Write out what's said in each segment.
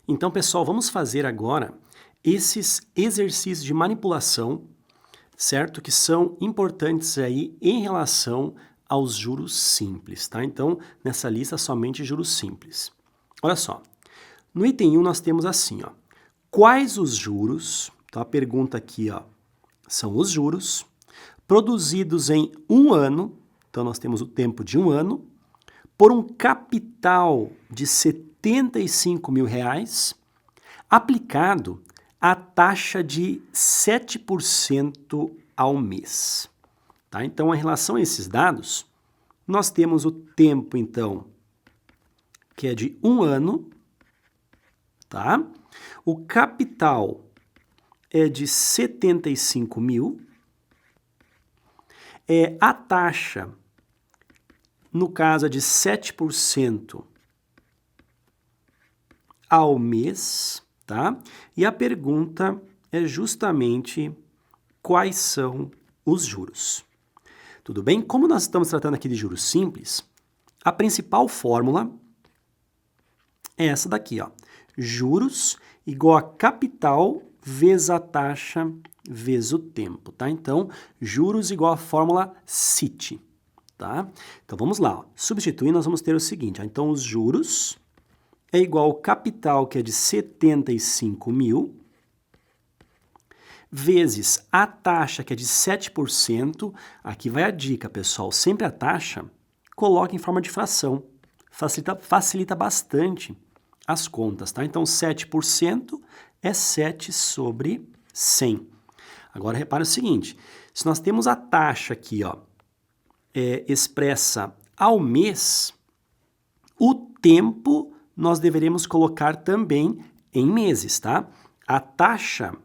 Então, pessoal, vamos fazer agora esses exercícios de manipulação, certo? Que são importantes aí em relação aos juros simples, tá? Então, nessa lista, somente juros simples. Olha só, no item 1 nós temos assim, ó. Quais os juros, então a pergunta aqui, ó, são os juros, produzidos em um ano, então nós temos o tempo de um ano, por um capital de R$75 mil, aplicado a taxa de 7% ao mês. Tá? Então, em relação a esses dados, nós temos o tempo, então, que é de um ano, tá? O capital é de 75 mil, a taxa, no caso, é de 7% ao mês, tá? E a pergunta é justamente quais são os juros. Tudo bem? Como nós estamos tratando aqui de juros simples, a principal fórmula é essa daqui, ó. Juros igual a capital vezes a taxa vezes o tempo, tá? Então, juros igual a fórmula CIT, tá? Então, vamos lá, ó. Substituindo, nós vamos ter o seguinte, ó. Então, os juros é igual ao capital, que é de 75 mil, vezes a taxa, que é de 7%. Aqui vai a dica, pessoal. Sempre a taxa, coloca em forma de fração. Facilita bastante as contas, tá? Então, 7% é 7 sobre 100. Agora, repara o seguinte. Se nós temos a taxa aqui, ó, expressa ao mês, o tempo nós deveremos colocar também em meses, tá? A taxa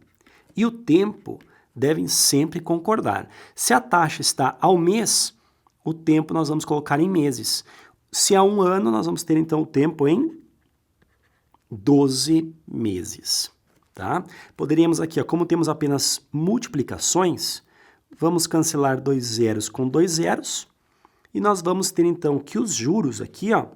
e o tempo devem sempre concordar. Se a taxa está ao mês, o tempo nós vamos colocar em meses. Se há um ano, nós vamos ter, então, o tempo em 12 meses, tá? Poderíamos aqui, ó, como temos apenas multiplicações, vamos cancelar 2 zeros com 2 zeros, e nós vamos ter, então, que os juros aqui, ó,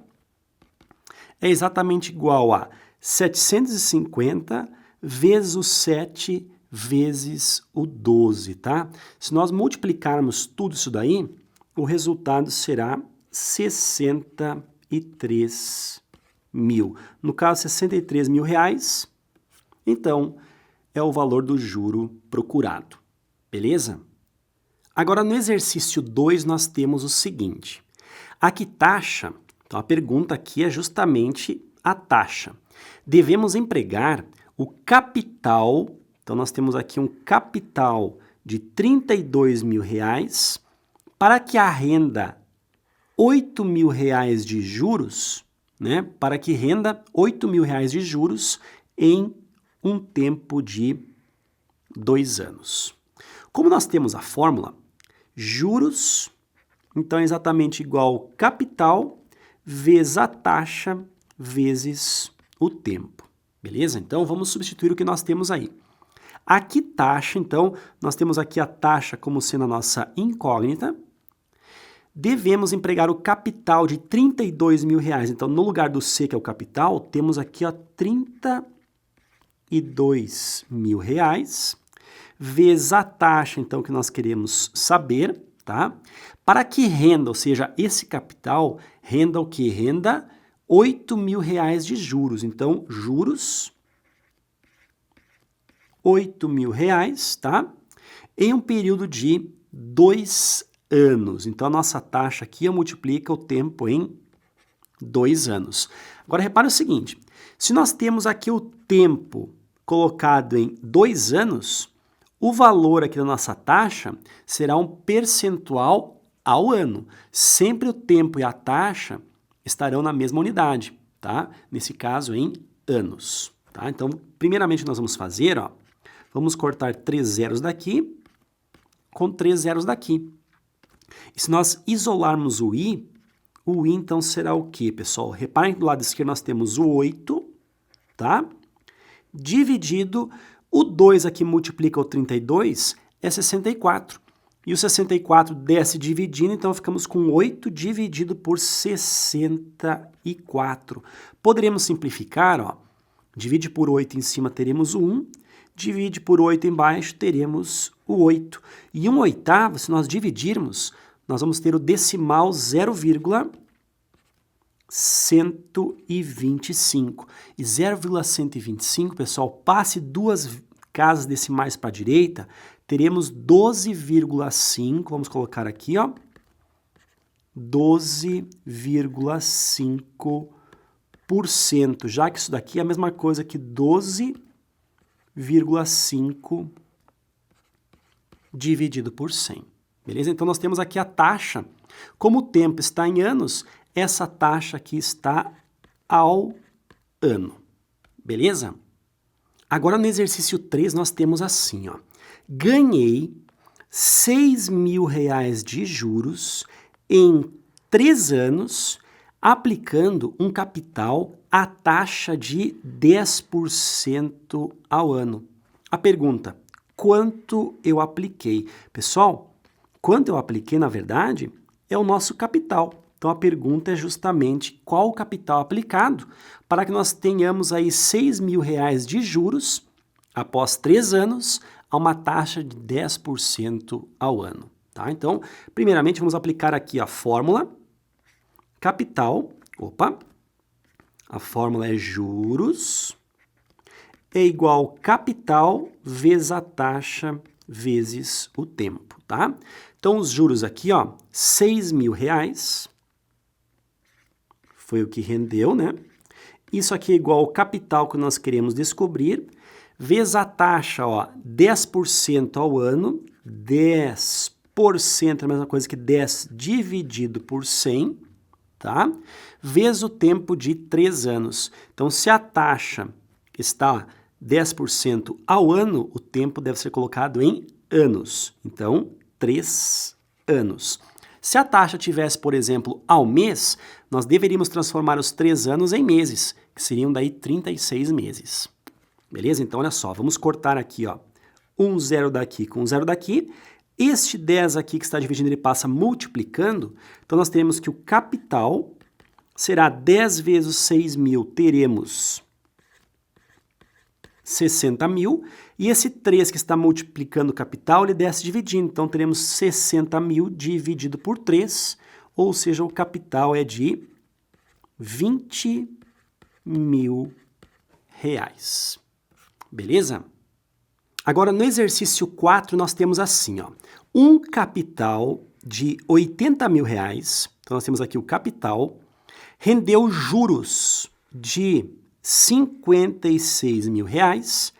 é exatamente igual a 750 vezes o 7 vezes o 12, tá? Se nós multiplicarmos tudo isso daí, o resultado será 63 mil. No caso, 63 mil reais, então, é o valor do juro procurado, beleza? Agora, no exercício 2, nós temos o seguinte. A que taxa... Então, a pergunta aqui é justamente a taxa. Devemos empregar o capital, então nós temos aqui um capital de 32 mil reais, para que a renda 8 mil reais de juros, né? Para que renda 8 mil reais de juros em um tempo de 2 anos. Como nós temos a fórmula, juros, então é exatamente igual ao capital vezes a taxa, vezes o tempo, beleza? Então, vamos substituir o que nós temos aí. Aqui, taxa, então, nós temos aqui a taxa como sendo a nossa incógnita. Devemos empregar o capital de 32 mil reais. Então, no lugar do C, que é o capital, temos aqui, ó, 32 mil reais, vezes a taxa, então, que nós queremos saber, tá? Para que renda, ou seja, esse capital, renda o quê? Renda 8 mil reais de juros. Então, juros, 8 mil reais, tá? Em um período de 2 anos. Então, a nossa taxa aqui multiplica o tempo em 2 anos. Agora, repare o seguinte, se nós temos aqui o tempo colocado em 2 anos, o valor aqui da nossa taxa será um percentual ao ano. Sempre o tempo e a taxa estarão na mesma unidade, tá? Nesse caso, em anos, tá? Então, primeiramente, nós vamos fazer, ó, vamos cortar 3 zeros daqui com 3 zeros daqui. E se nós isolarmos o i, então, será o quê, pessoal? Reparem que do lado esquerdo nós temos o 8, tá? Dividido, o 2 aqui multiplica o 32, é 64. E o 64 desce dividindo, então ficamos com 8 dividido por 64. Poderíamos simplificar, ó, Divide por 8 em cima, teremos o 1. Divide por 8 embaixo, teremos o 8. E 1/8, se nós dividirmos, nós vamos ter o decimal 0,125. E 0,125, pessoal, passe duas casas decimais para a direita, teremos 12,5, vamos colocar aqui, ó, 12,5%, já que isso daqui é a mesma coisa que 12,5 dividido por 100. Beleza? Então, nós temos aqui a taxa. Como o tempo está em anos, essa taxa aqui está ao ano. Beleza? Agora, no exercício 3, nós temos assim, ó. Ganhei R$6.000 de juros em 3 anos, aplicando um capital à taxa de 10% ao ano. A pergunta, quanto eu apliquei? Pessoal, quanto eu apliquei, na verdade, é o nosso capital. Então, a pergunta é justamente qual o capital aplicado para que nós tenhamos aí R$6.000 de juros após 3 anos a uma taxa de 10% ao ano. Tá? Então, primeiramente, vamos aplicar aqui a fórmula capital. A fórmula é juros é igual capital vezes a taxa vezes o tempo, tá? Então, os juros aqui, ó, R$6.000 foi o que rendeu, né? Isso aqui é igual ao capital que nós queremos descobrir, vezes a taxa, ó, 10% ao ano, 10% é a mesma coisa que 10 dividido por 100, tá? Vezes o tempo de 3 anos. Então, se a taxa está 10% ao ano, o tempo deve ser colocado em anos. Então, 3 anos. Se a taxa tivesse, por exemplo, ao mês, nós deveríamos transformar os 3 anos em meses, que seriam daí 36 meses. Beleza? Então, olha só, vamos cortar aqui, ó, um zero daqui com um zero daqui. Este 10 aqui que está dividindo, ele passa multiplicando. Então, nós teremos que o capital será 10 vezes 6.000, teremos 60.000. E esse 3 que está multiplicando o capital, ele desce dividindo. Então, teremos 60.000 dividido por 3, ou seja, o capital é de R$20.000. Beleza? Agora, no exercício 4, nós temos assim, ó, um capital de R$80.000, então nós temos aqui o capital, rendeu juros de R$56.000,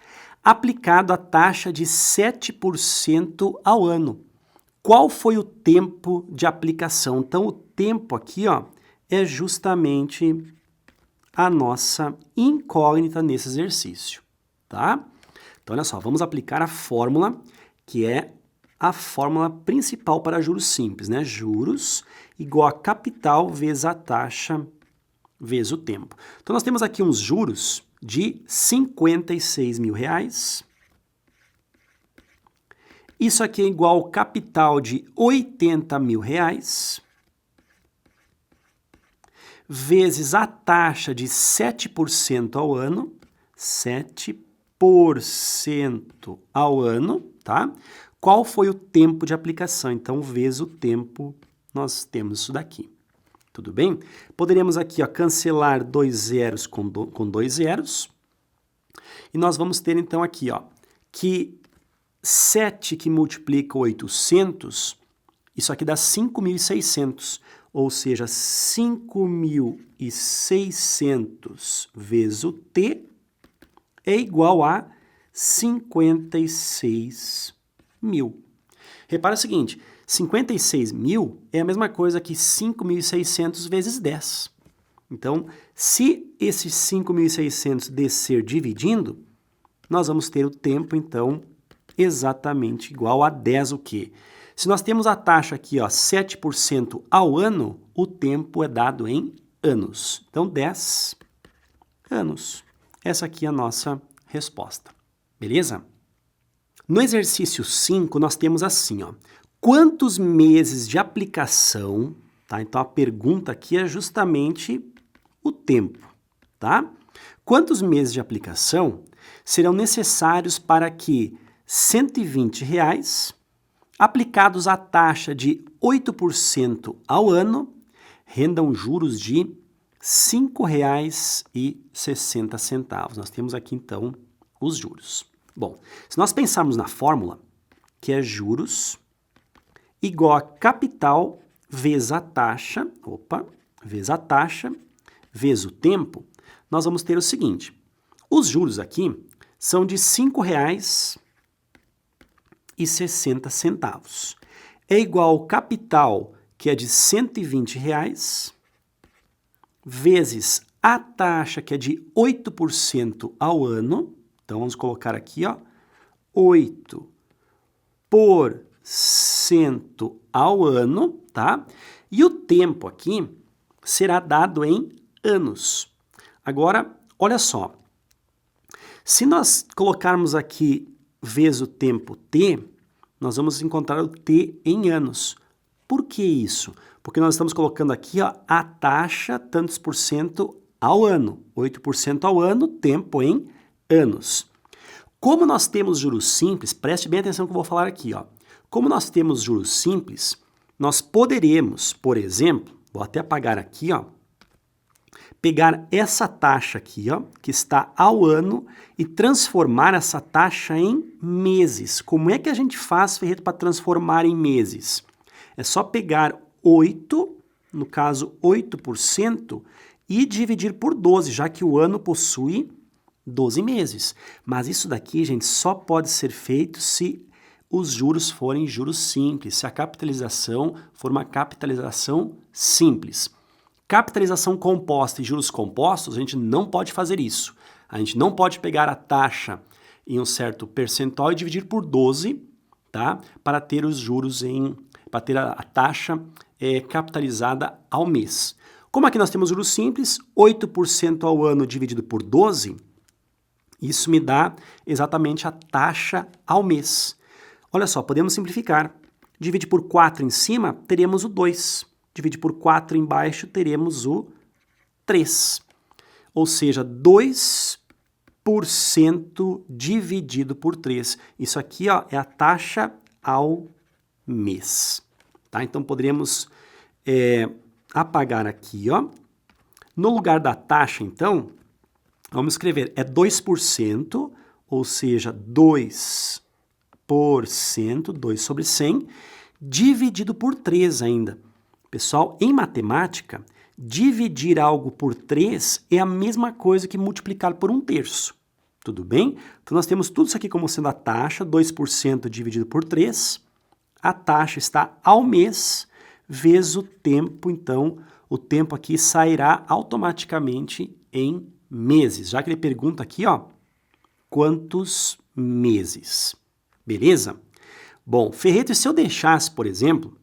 aplicado a taxa de 7% ao ano. Qual foi o tempo de aplicação? Então, o tempo aqui, ó, é justamente a nossa incógnita nesse exercício, tá? Então, olha só, vamos aplicar a fórmula, que é a fórmula principal para juros simples, né? Juros igual a capital vezes a taxa vezes o tempo. Então, nós temos aqui uns juros de R$56.000. Isso aqui é igual ao capital de R$80.000 vezes a taxa de 7% ao ano, 7% ao ano, tá? Qual foi o tempo de aplicação? Então, vezes o tempo, nós temos isso daqui. Tudo bem? Poderíamos aqui, ó, cancelar 2 zeros com 2 zeros. E nós vamos ter, então, aqui, ó, que 7 que multiplica 800, isso aqui dá 5.600. Ou seja, 5.600 vezes o T é igual a 56.000. Repara o seguinte, 56.000 é a mesma coisa que 5.600 vezes 10. Então, se esse 5.600 descer dividindo, nós vamos ter o tempo, então, exatamente igual a 10 o quê? Se nós temos a taxa aqui, ó, 7% ao ano, o tempo é dado em anos. Então, 10 anos. Essa aqui é a nossa resposta. Beleza? No exercício 5, nós temos assim, ó, quantos meses de aplicação, tá? Então, a pergunta aqui é justamente o tempo, tá? Quantos meses de aplicação serão necessários para que R$ 120 aplicados à taxa de 8% ao ano rendam juros de R$ 5,60. Nós temos aqui, então, os juros. Bom, se nós pensarmos na fórmula, que é juros igual a capital vezes a taxa, vezes o tempo, nós vamos ter o seguinte. Os juros aqui são de R$ 5,60. É igual ao capital, que é de R$ 120, vezes a taxa, que é de 8% ao ano. Então, vamos colocar aqui, ó, 8% ao ano, tá? E o tempo aqui será dado em anos. Agora, olha só. Se nós colocarmos aqui vezes o tempo t, nós vamos encontrar o t em anos. Por que isso? Porque nós estamos colocando aqui, ó, a taxa tantos por cento ao ano. 8% ao ano, tempo em anos. Como nós temos juros simples, preste bem atenção no que eu vou falar aqui, ó. Como nós temos juros simples, nós poderemos, por exemplo, vou até apagar aqui, ó, pegar essa taxa aqui, ó, que está ao ano, e transformar essa taxa em meses. Como é que a gente faz, Ferreto, para transformar em meses? É só pegar 8, no caso 8%, e dividir por 12, já que o ano possui 12 meses. Mas isso daqui, gente, só pode ser feito se os juros forem juros simples, se a capitalização for uma capitalização simples. Capitalização composta e juros compostos, a gente não pode fazer isso. A gente não pode pegar a taxa em um certo percentual e dividir por 12, tá? Para ter os juros para ter a taxa capitalizada ao mês. Como aqui nós temos juros simples, 8% ao ano dividido por 12, isso me dá exatamente a taxa ao mês. Olha só, podemos simplificar. Divide por 4 em cima, teremos o 2. Divide por 4 embaixo, teremos o 3. Ou seja, 2% dividido por 3. Isso aqui, ó, é a taxa ao mês. Tá? Então, poderíamos apagar aqui, ó. No lugar da taxa, então, vamos escrever, é 2%, ou seja, 2%, 2 sobre 100, dividido por 3 ainda. Pessoal, em matemática, dividir algo por 3 é a mesma coisa que multiplicar por 1/3. Tudo bem? Então, nós temos tudo isso aqui como sendo a taxa, 2% dividido por 3. A taxa está ao mês, vezes o tempo. Então, o tempo aqui sairá automaticamente em meses. Já que ele pergunta aqui, ó, quantos meses? Beleza? Bom, Ferreto, e se eu deixasse, por exemplo,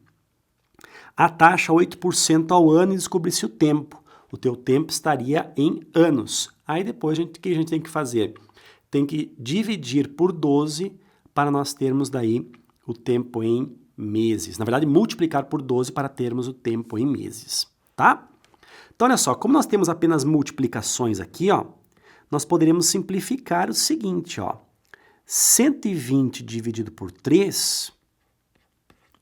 a taxa 8% ao ano e descobrisse o tempo? O teu tempo estaria em anos. Aí depois, o que a gente tem que fazer? Tem que dividir por 12 para nós termos daí o tempo em meses. Na verdade, multiplicar por 12 para termos o tempo em meses, tá? Então, olha só, como nós temos apenas multiplicações aqui, ó, nós poderíamos simplificar o seguinte, ó. 120 dividido por 3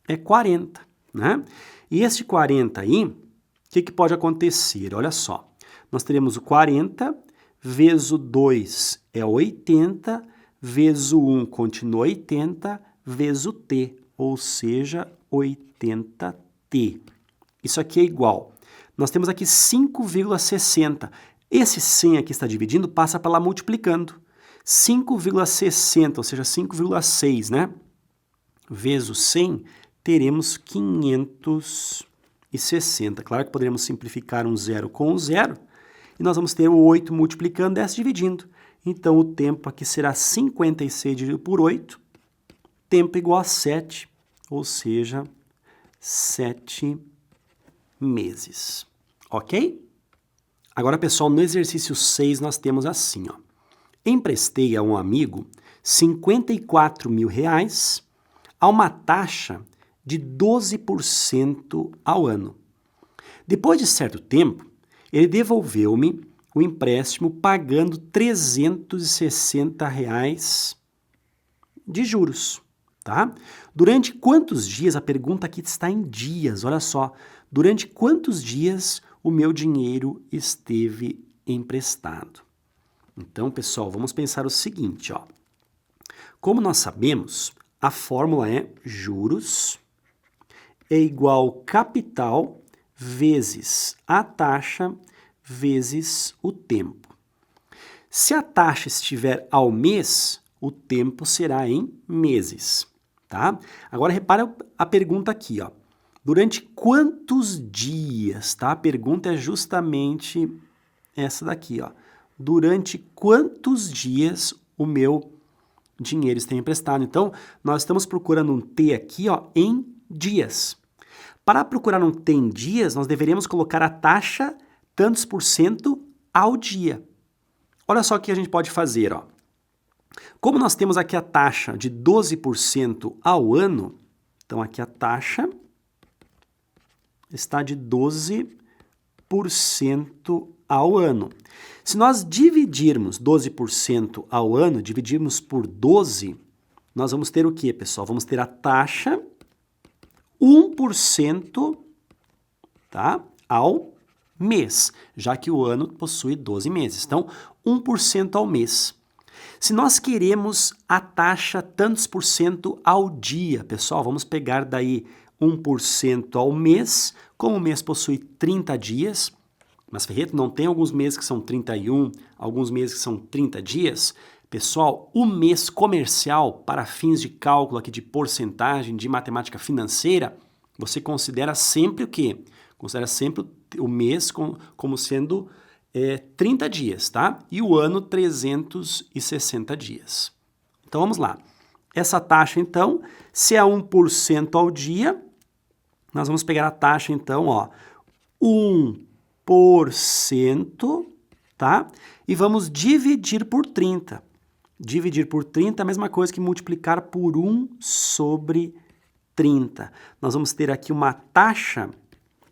é 40, né? E esse 40 aí, o que pode acontecer? Olha só, nós teremos o 40 vezes o 2 é 80, vezes o 1 continua 80, vezes o t, ou seja, 80t. Isso aqui é igual. Nós temos aqui 5,60. Esse 100 aqui está dividindo, passa para lá multiplicando. 5,60, ou seja, 5,6, né? Vezes o 100, teremos 560. Claro que poderíamos simplificar um zero com um zero, e nós vamos ter o 8 multiplicando, 10 dividindo. Então, o tempo aqui será 56 dividido por 8, tempo igual a 7, ou seja, 7 meses. Ok? Agora, pessoal, no exercício 6 nós temos assim, ó. Emprestei a um amigo R$54 mil a uma taxa de 12% ao ano. Depois de certo tempo, ele devolveu-me o empréstimo pagando R$ 360 de juros, tá? Durante quantos dias, a pergunta aqui está em dias, olha só, durante quantos dias o meu dinheiro esteve emprestado? Então, pessoal, vamos pensar o seguinte, ó. Como nós sabemos, a fórmula é juros é igual capital vezes a taxa vezes o tempo. Se a taxa estiver ao mês, o tempo será em meses, tá? Agora repara a pergunta aqui, ó. Durante quantos dias, tá? A pergunta é justamente essa daqui, ó. Durante quantos dias o meu dinheiro está emprestado? Então, nós estamos procurando um T aqui, ó, em dias. Para procurar um T em dias, nós deveríamos colocar a taxa tantos por cento ao dia. Olha só o que a gente pode fazer, ó. Como nós temos aqui a taxa de 12% ao ano, então aqui a taxa está de 12% ao ano. Se nós dividirmos 12% ao ano, dividirmos por 12, nós vamos ter o quê, pessoal? Vamos ter a taxa 1%, tá? Ao mês, já que o ano possui 12 meses. Então, 1% ao mês. Se nós queremos a taxa tantos por cento ao dia, pessoal, vamos pegar daí 1% ao mês, como o mês possui 30 dias, mas Ferreto não tem alguns meses que são 31, alguns meses que são 30 dias. Pessoal, o mês comercial, para fins de cálculo aqui de porcentagem, de matemática financeira, você considera sempre o quê? Considera sempre o mês como sendo 30 dias, tá? E o ano 360 dias. Então, vamos lá. Essa taxa, então, se é 1% ao dia, nós vamos pegar a taxa, então, ó, 1%, tá? E vamos dividir por 30. Dividir por 30 é a mesma coisa que multiplicar por 1 sobre 30. Nós vamos ter aqui uma taxa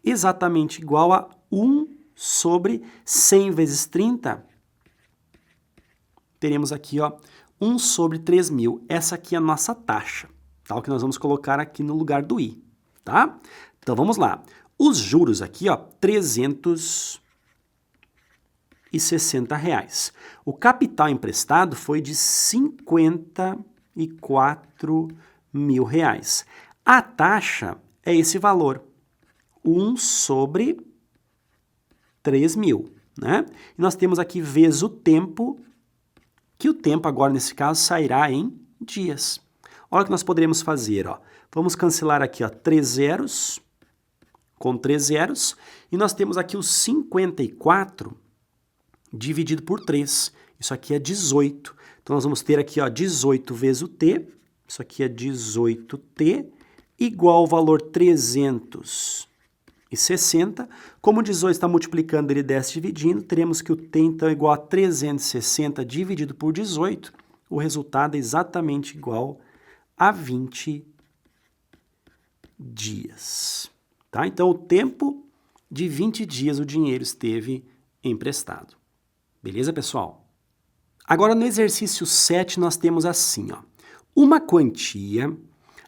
exatamente igual a 1 sobre 100 vezes 30. Teremos aqui, ó, 1 sobre 3.000. Essa aqui é a nossa taxa, tá? O que nós vamos colocar aqui no lugar do i, tá? Então, vamos lá. Os juros aqui, ó, 360 reais. O capital emprestado foi de 54 mil reais. A taxa é esse valor, 1 sobre 3.000, né? E nós temos aqui vezes o tempo, que o tempo agora, nesse caso, sairá em dias. Olha o que nós poderemos fazer, ó. Vamos cancelar aqui, ó, 3 zeros com 3 zeros, e nós temos aqui o 54 dividido por 3. Isso aqui é 18. Então, nós vamos ter aqui, ó, 18 vezes o t, isso aqui é 18t, igual ao valor 360. Como o 18 está multiplicando, ele desce dividindo, teremos que o t, então, é igual a 360 dividido por 18. O resultado é exatamente igual a 20 dias. Tá? Então, o tempo de 20 dias o dinheiro esteve emprestado. Beleza, pessoal? Agora, no exercício 7, nós temos assim, ó, uma quantia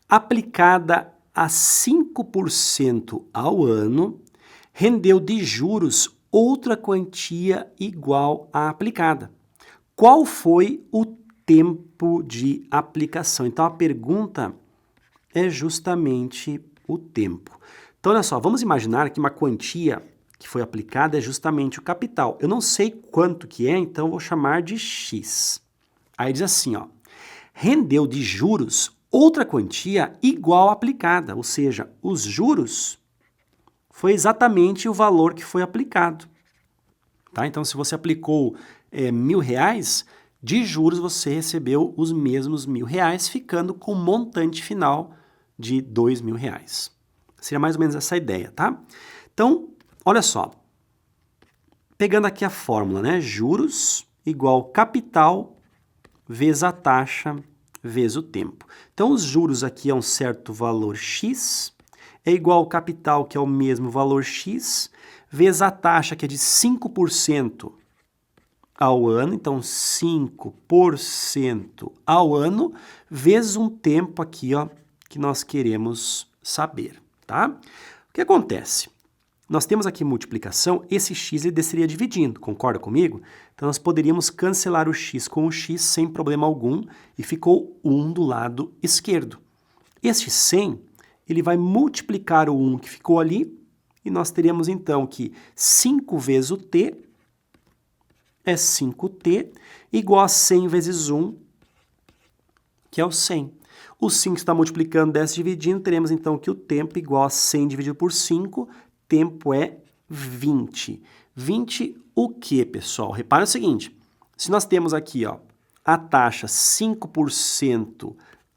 aplicada a 5% ao ano rendeu de juros outra quantia igual à aplicada. Qual foi o tempo de aplicação? Então, a pergunta é justamente o tempo. Então, olha só, vamos imaginar que uma quantia que foi aplicada é justamente o capital. Eu não sei quanto que é, então vou chamar de X. Aí diz assim, ó, rendeu de juros outra quantia igual à aplicada, ou seja, os juros foi exatamente o valor que foi aplicado. Tá? Então, se você aplicou R$1.000, de juros você recebeu os mesmos R$1.000, ficando com o montante final de R$2.000. Seria mais ou menos essa ideia, tá? Então, olha só. Pegando aqui a fórmula, né? Juros igual capital vezes a taxa vezes o tempo. Então, os juros aqui é um certo valor X, é igual ao capital, que é o mesmo valor X, vezes a taxa, que é de 5% ao ano, então 5% ao ano, vezes um tempo aqui, ó, que nós queremos saber, tá? O que acontece? Nós temos aqui multiplicação, esse x ele desceria dividindo, concorda comigo? Então, nós poderíamos cancelar o x com o x sem problema algum e ficou 1 do lado esquerdo. Este 100, ele vai multiplicar o 1 que ficou ali e nós teríamos então que 5 vezes o t é 5t igual a 100 vezes 1, que é o 100. O 5 está multiplicando, desce dividindo, teremos então que o tempo igual a 100 dividido por 5, tempo é 20. 20 o quê, pessoal? Repara o seguinte, se nós temos aqui, ó, a taxa 5%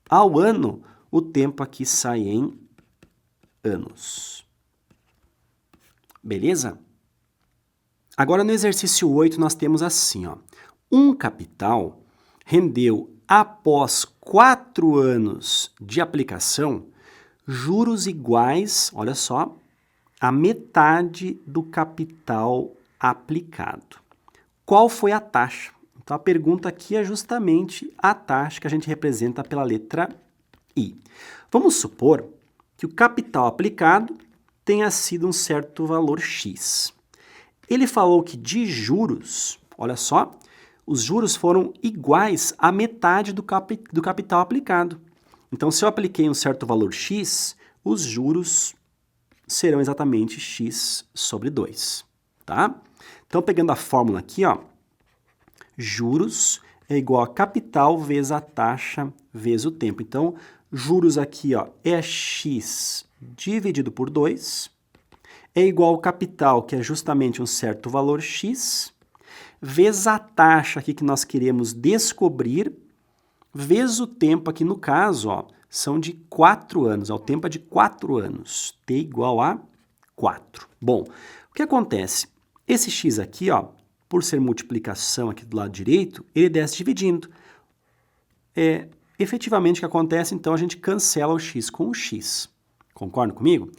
ao ano, o tempo aqui sai em anos. Beleza? Agora no exercício 8 nós temos assim, ó, um capital rendeu após 4 anos de aplicação juros iguais, olha só, a metade do capital aplicado. Qual foi a taxa? Então, a pergunta aqui é justamente a taxa que a gente representa pela letra I. Vamos supor que o capital aplicado tenha sido um certo valor X. Ele falou que de juros, olha só, os juros foram iguais à metade do capital aplicado. Então, se eu apliquei um certo valor X, os juros serão exatamente x sobre 2, tá? Então, pegando a fórmula aqui, ó, juros é igual a capital vezes a taxa vezes o tempo. Então, juros aqui, ó, é x dividido por 2, é igual ao capital, que é justamente um certo valor x, vezes a taxa aqui que nós queremos descobrir, vezes o tempo aqui no caso, ó, são de 4 anos, o tempo é de 4 anos, t igual a 4. Bom, o que acontece? Esse x aqui, ó, por ser multiplicação aqui do lado direito, ele desce dividindo. Efetivamente o que acontece, então, a gente cancela o x com o x. Concorda comigo?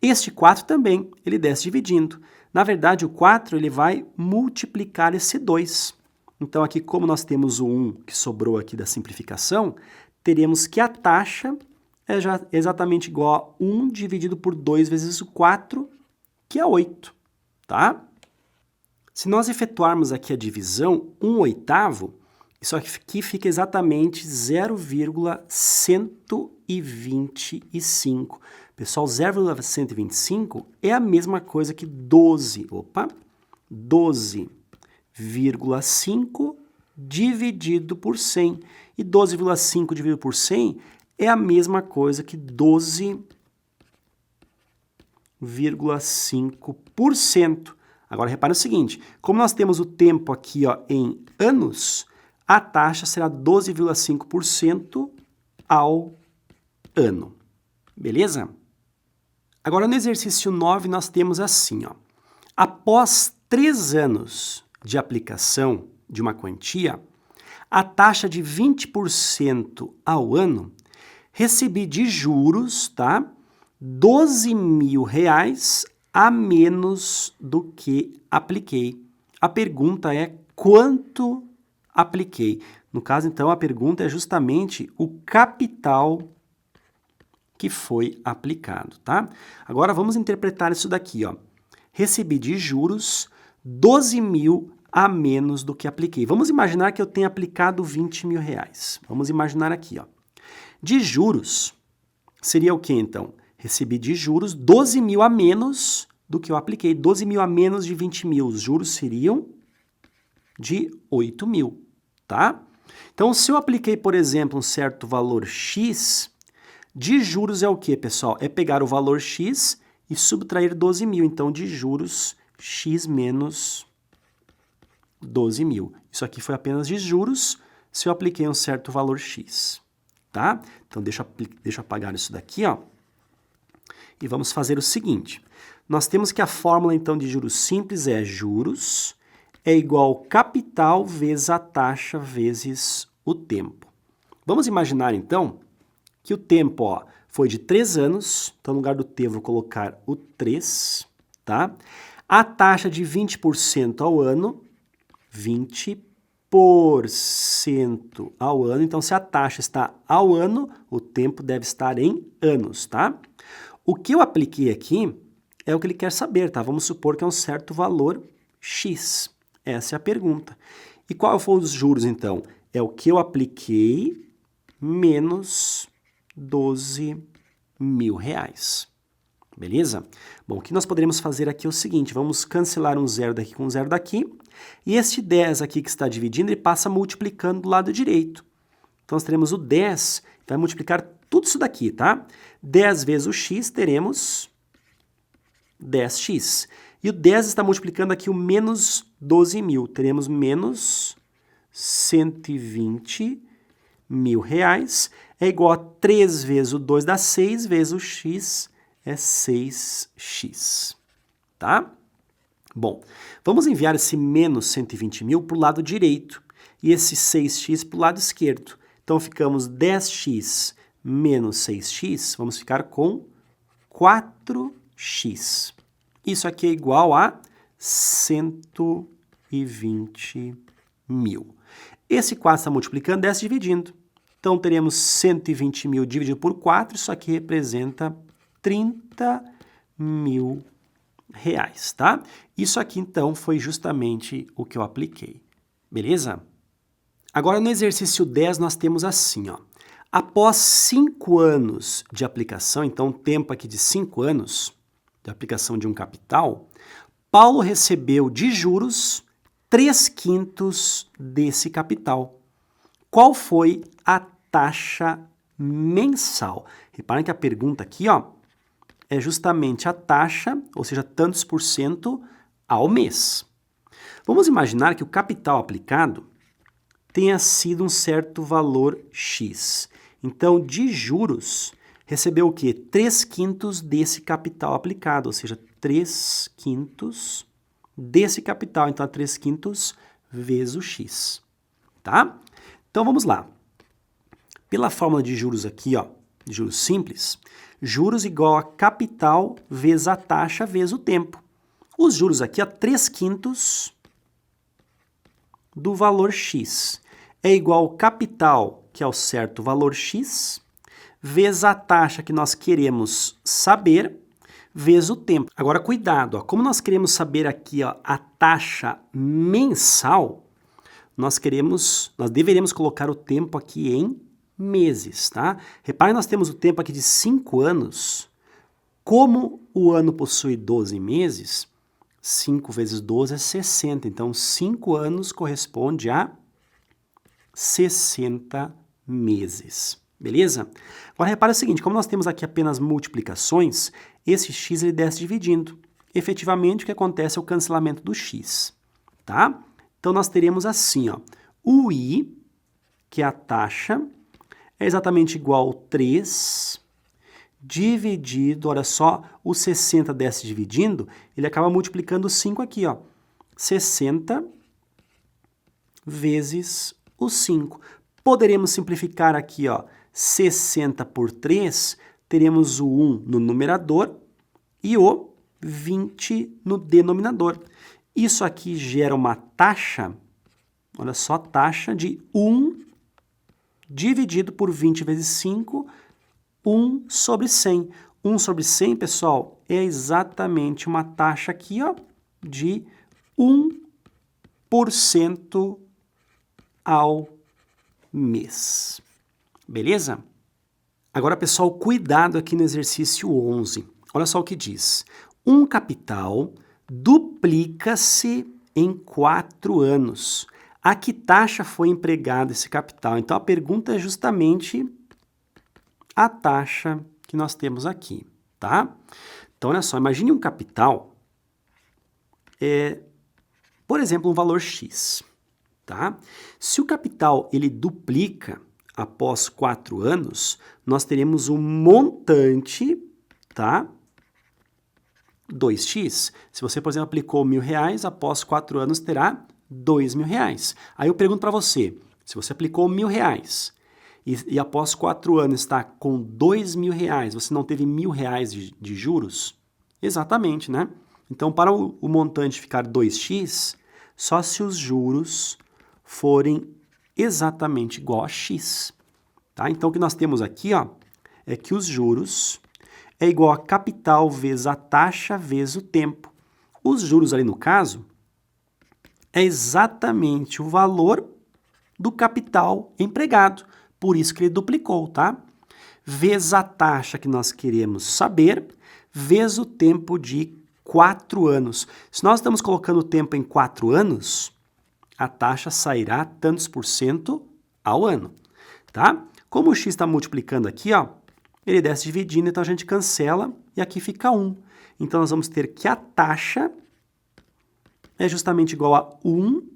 Este 4 também, ele desce dividindo. Na verdade, o 4 ele vai multiplicar esse 2. Então, aqui, como nós temos o 1 que sobrou aqui da simplificação, teremos que a taxa é já exatamente igual a 1 dividido por 2 vezes o 4, que é 8, tá? Se nós efetuarmos aqui a divisão, 1/8, isso aqui fica exatamente 0,125. Pessoal, 0,125 é a mesma coisa que 12,5 dividido por 100. E 12,5 dividido por 100 é a mesma coisa que 12,5%. Agora, repare o seguinte, como nós temos o tempo aqui, ó, em anos, a taxa será 12,5% ao ano. Beleza? Agora, no exercício 9, nós temos assim, ó, após 3 anos de aplicação de uma quantia, a taxa de 20% ao ano, recebi de juros, tá? R$12.000 a menos do que apliquei. A pergunta é quanto apliquei? No caso, então, a pergunta é justamente o capital que foi aplicado, tá? Agora, vamos interpretar isso daqui, ó. Recebi de juros 12.000 a menos do que apliquei. Vamos imaginar que eu tenha aplicado R$20.000. Vamos imaginar aqui, ó. De juros, seria o que, então? Recebi de juros 12.000 a menos do que eu apliquei. 12.000 a menos de 20.000. Os juros seriam de 8.000, tá? Então, se eu apliquei, por exemplo, um certo valor X, de juros é o que, pessoal? É pegar o valor X e subtrair 12.000. Então, de juros, X menos 12.000. Isso aqui foi apenas de juros se eu apliquei um certo valor X, tá? Então, deixa eu apagar isso daqui, ó. E vamos fazer o seguinte. Nós temos que a fórmula, então, de juros simples é juros é igual ao capital vezes a taxa vezes o tempo. Vamos imaginar, então, que o tempo, ó, foi de 3 anos. Então, no lugar do T, eu vou colocar o 3, tá? A taxa de 20% ao ano, 20% ao ano. Então, se a taxa está ao ano, o tempo deve estar em anos, tá? O que eu apliquei aqui é o que ele quer saber, tá? Vamos supor que é um certo valor X. Essa é a pergunta. E qual foi os juros, então? É o que eu apliquei menos 12 mil reais. Beleza? Bom, o que nós poderemos fazer aqui é o seguinte, vamos cancelar um zero daqui com um zero daqui, e este 10 aqui que está dividindo, ele passa multiplicando do lado direito. Então, nós teremos o 10, vai multiplicar tudo isso daqui, tá? 10 vezes o x, teremos 10x. E o 10 está multiplicando aqui o menos 12 mil, teremos menos 120 mil reais, é igual a 3 vezes o 2 dá 6, vezes o x é 6x, tá? Bom, vamos enviar esse menos 120 mil para o lado direito e esse 6x para o lado esquerdo. Então, ficamos 10x menos 6x, vamos ficar com 4x. Isso aqui é igual a 120 mil. Esse 4 está multiplicando, 10 dividindo. Então, teremos 120 mil dividido por 4, isso aqui representa 30 mil reais, tá? Isso aqui, então, foi justamente o que eu apliquei, beleza? Agora, no exercício 10, nós temos assim, ó. Após 5 anos de aplicação, então, tempo aqui de 5 anos de aplicação de um capital, Paulo recebeu de juros 3/5 desse capital. Qual foi a taxa mensal? Reparem que a pergunta aqui, ó, é justamente a taxa, ou seja, tantos por cento ao mês. Vamos imaginar que o capital aplicado tenha sido um certo valor X. Então, de juros, recebeu o quê? 3/5 desse capital aplicado, ou seja, 3/5 desse capital. Então, 3/5 vezes o X, tá? Então, vamos lá. Pela fórmula de juros aqui, ó, de juros simples, juros igual a capital vezes a taxa vezes o tempo. Os juros aqui, ó, 3/5 do valor X é igual ao capital, que é o certo valor X, vezes a taxa que nós queremos saber, vezes o tempo. Agora, cuidado, ó, como nós queremos saber aqui, ó, a taxa mensal, nós deveremos colocar o tempo aqui em meses, tá? Repare, nós temos o tempo aqui de 5 anos. Como o ano possui 12 meses, 5 vezes 12 é 60. Então, 5 anos corresponde a 60 meses. Beleza? Agora, repare o seguinte, como nós temos aqui apenas multiplicações, esse x ele desce dividindo. Efetivamente, o que acontece é o cancelamento do x, tá? Então, nós teremos assim, ó, o i, que é a taxa, é exatamente igual a 3 dividido, olha só, o 60 desce dividindo, ele acaba multiplicando 5 aqui, ó. 60 vezes o 5. Poderemos simplificar aqui, ó, 60 por 3, teremos o 1 no numerador e o 20 no denominador. Isso aqui gera uma taxa, olha só, taxa de 1 dividido por 20 vezes 5, 1 sobre 100. 1 sobre 100, pessoal, é exatamente uma taxa aqui, ó, de 1% ao mês. Beleza? Agora, pessoal, cuidado aqui no exercício 11. Olha só o que diz. Um capital duplica-se em 4 anos. A que taxa foi empregado esse capital? Então, a pergunta é justamente a taxa que nós temos aqui, tá? Então, olha só, imagine um capital, por exemplo, um valor X, tá? Se o capital ele duplica após 4 anos, nós teremos um montante, tá? 2x. Se você, por exemplo, aplicou R$1.000, após 4 anos terá R$2.000. Aí eu pergunto para você, se você aplicou R$1.000 e após 4 anos está com R$2.000, você não teve R$1.000 de juros? Exatamente, né? Então, para o montante ficar 2x, só se os juros forem exatamente igual a x. Tá? Então, o que nós temos aqui, ó, é que os juros é igual a capital vezes a taxa vezes o tempo. Os juros ali, no caso, é exatamente o valor do capital empregado. Por isso que ele duplicou, tá? Vezes a taxa que nós queremos saber, vezes o tempo de 4 anos. Se nós estamos colocando o tempo em 4 anos, a taxa sairá tantos por cento ao ano, tá? Como o x está multiplicando aqui, ó, ele desce dividindo, então a gente cancela e aqui fica 1. Então, nós vamos ter que a taxa é justamente igual a 1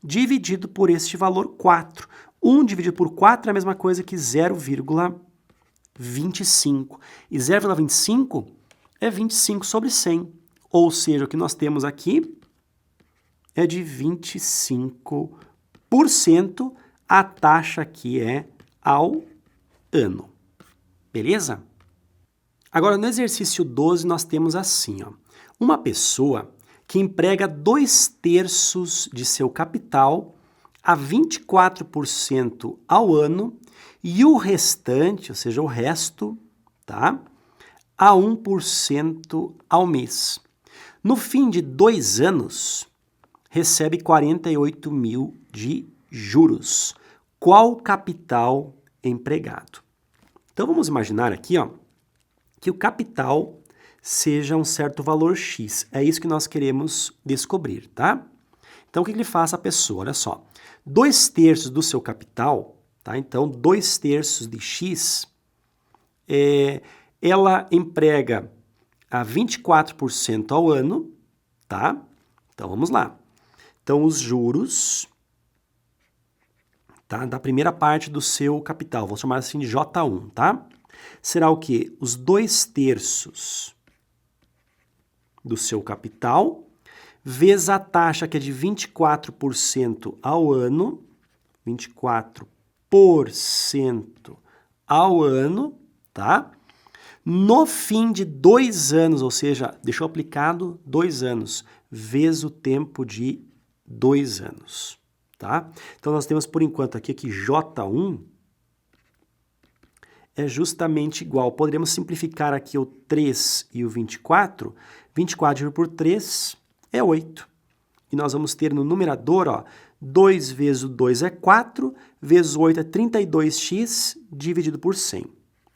dividido por este valor 4. 1 dividido por 4 é a mesma coisa que 0,25. E 0,25 é 25 sobre 100. Ou seja, o que nós temos aqui é de 25%. A taxa aqui é ao ano. Beleza? Agora, no exercício 12, nós temos assim, ó, uma pessoa que emprega 2/3 de seu capital a 24% ao ano e o restante, ou seja, o resto, tá, a 1% ao mês. No fim de 2 anos, recebe 48 mil de juros. Qual capital empregado? Então, vamos imaginar aqui, ó, que o capital seja um certo valor X. É isso que nós queremos descobrir, tá? Então, o que ele faz a pessoa? Olha só. 2/3 do seu capital, tá? Então, 2/3 de X, ela emprega a 24% ao ano, tá? Então, vamos lá. Então, os juros, tá, da primeira parte do seu capital, vou chamar assim de J1, tá? Será o quê? Os 2/3 do seu capital, vezes a taxa que é de 24% ao ano, 24% ao ano, tá? No fim de 2 anos, ou seja, deixou aplicado 2 anos, vezes o tempo de 2 anos, tá? Então, nós temos por enquanto aqui que J1 é justamente igual. Poderíamos simplificar aqui o 3 e o 24. 24 dividido por 3 é 8. E nós vamos ter no numerador, ó, 2 vezes o 2 é 4, vezes o 8 é 32x dividido por 100.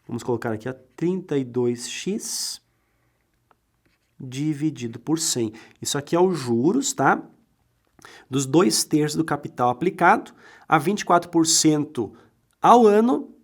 Vamos colocar aqui a 32x dividido por 100. Isso aqui é os juros, tá? Dos 2/3 do capital aplicado a 24% ao ano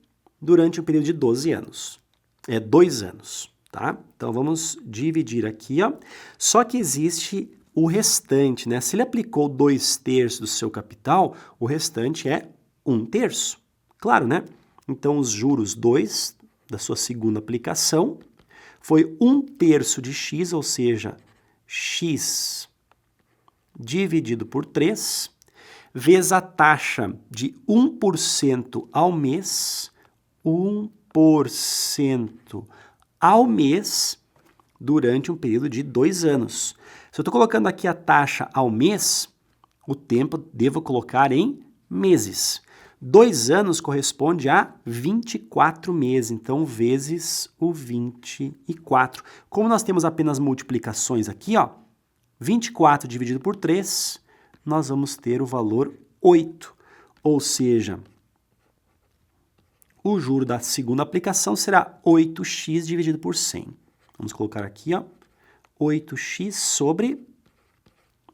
durante um período de 12 anos. É 2 anos, tá? Então, vamos dividir aqui, ó. Só que existe o restante, né? Se ele aplicou 2/3 do seu capital, o restante é 1/3. Claro, né? Então, os juros 2 da sua segunda aplicação foi 1/3 de x, ou seja, x dividido por 3, vezes a taxa de 1% ao mês, 1% ao mês durante um período de 2 anos. Se eu estou colocando aqui a taxa ao mês, o tempo devo colocar em meses. 2 anos corresponde a 24 meses, então vezes o 24. Como nós temos apenas multiplicações aqui, ó, 24 dividido por 3, nós vamos ter o valor 8, ou seja, o juro da segunda aplicação será 8x dividido por 100. Vamos colocar aqui, ó, 8x sobre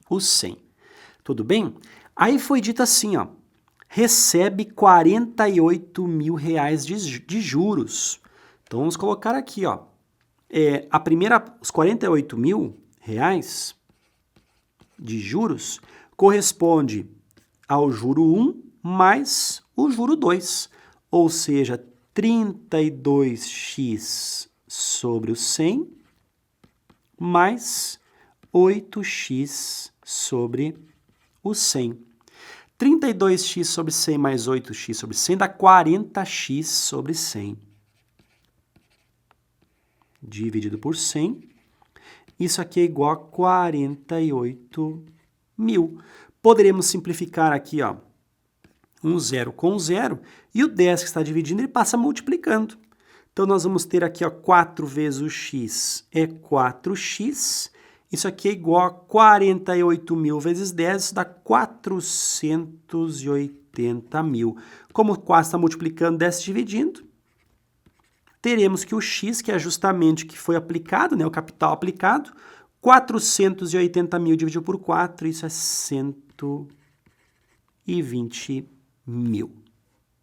o 100. Tudo bem? Aí foi dito assim, ó, recebe 48 mil reais de juros. Então, vamos colocar aqui, ó, os 48 mil reais de juros corresponde ao juro 1 mais o juro 2. Ou seja, 32x sobre o 100 mais 8x sobre o 100. 32x sobre 100 mais 8x sobre 100 dá 40x sobre 100. Dividido por 100. Isso aqui é igual a 48 mil. Poderemos simplificar aqui, ó, um zero com zero, e o 10 que está dividindo, ele passa multiplicando. Então, nós vamos ter aqui, ó, 4 vezes o x é 4x, isso aqui é igual a 48.000 vezes 10, isso dá 480.000. Como 4 está multiplicando, 10 dividindo, teremos que o x, que é justamente o que foi aplicado, né, o capital aplicado, 480.000 dividido por 4, isso é 120.000.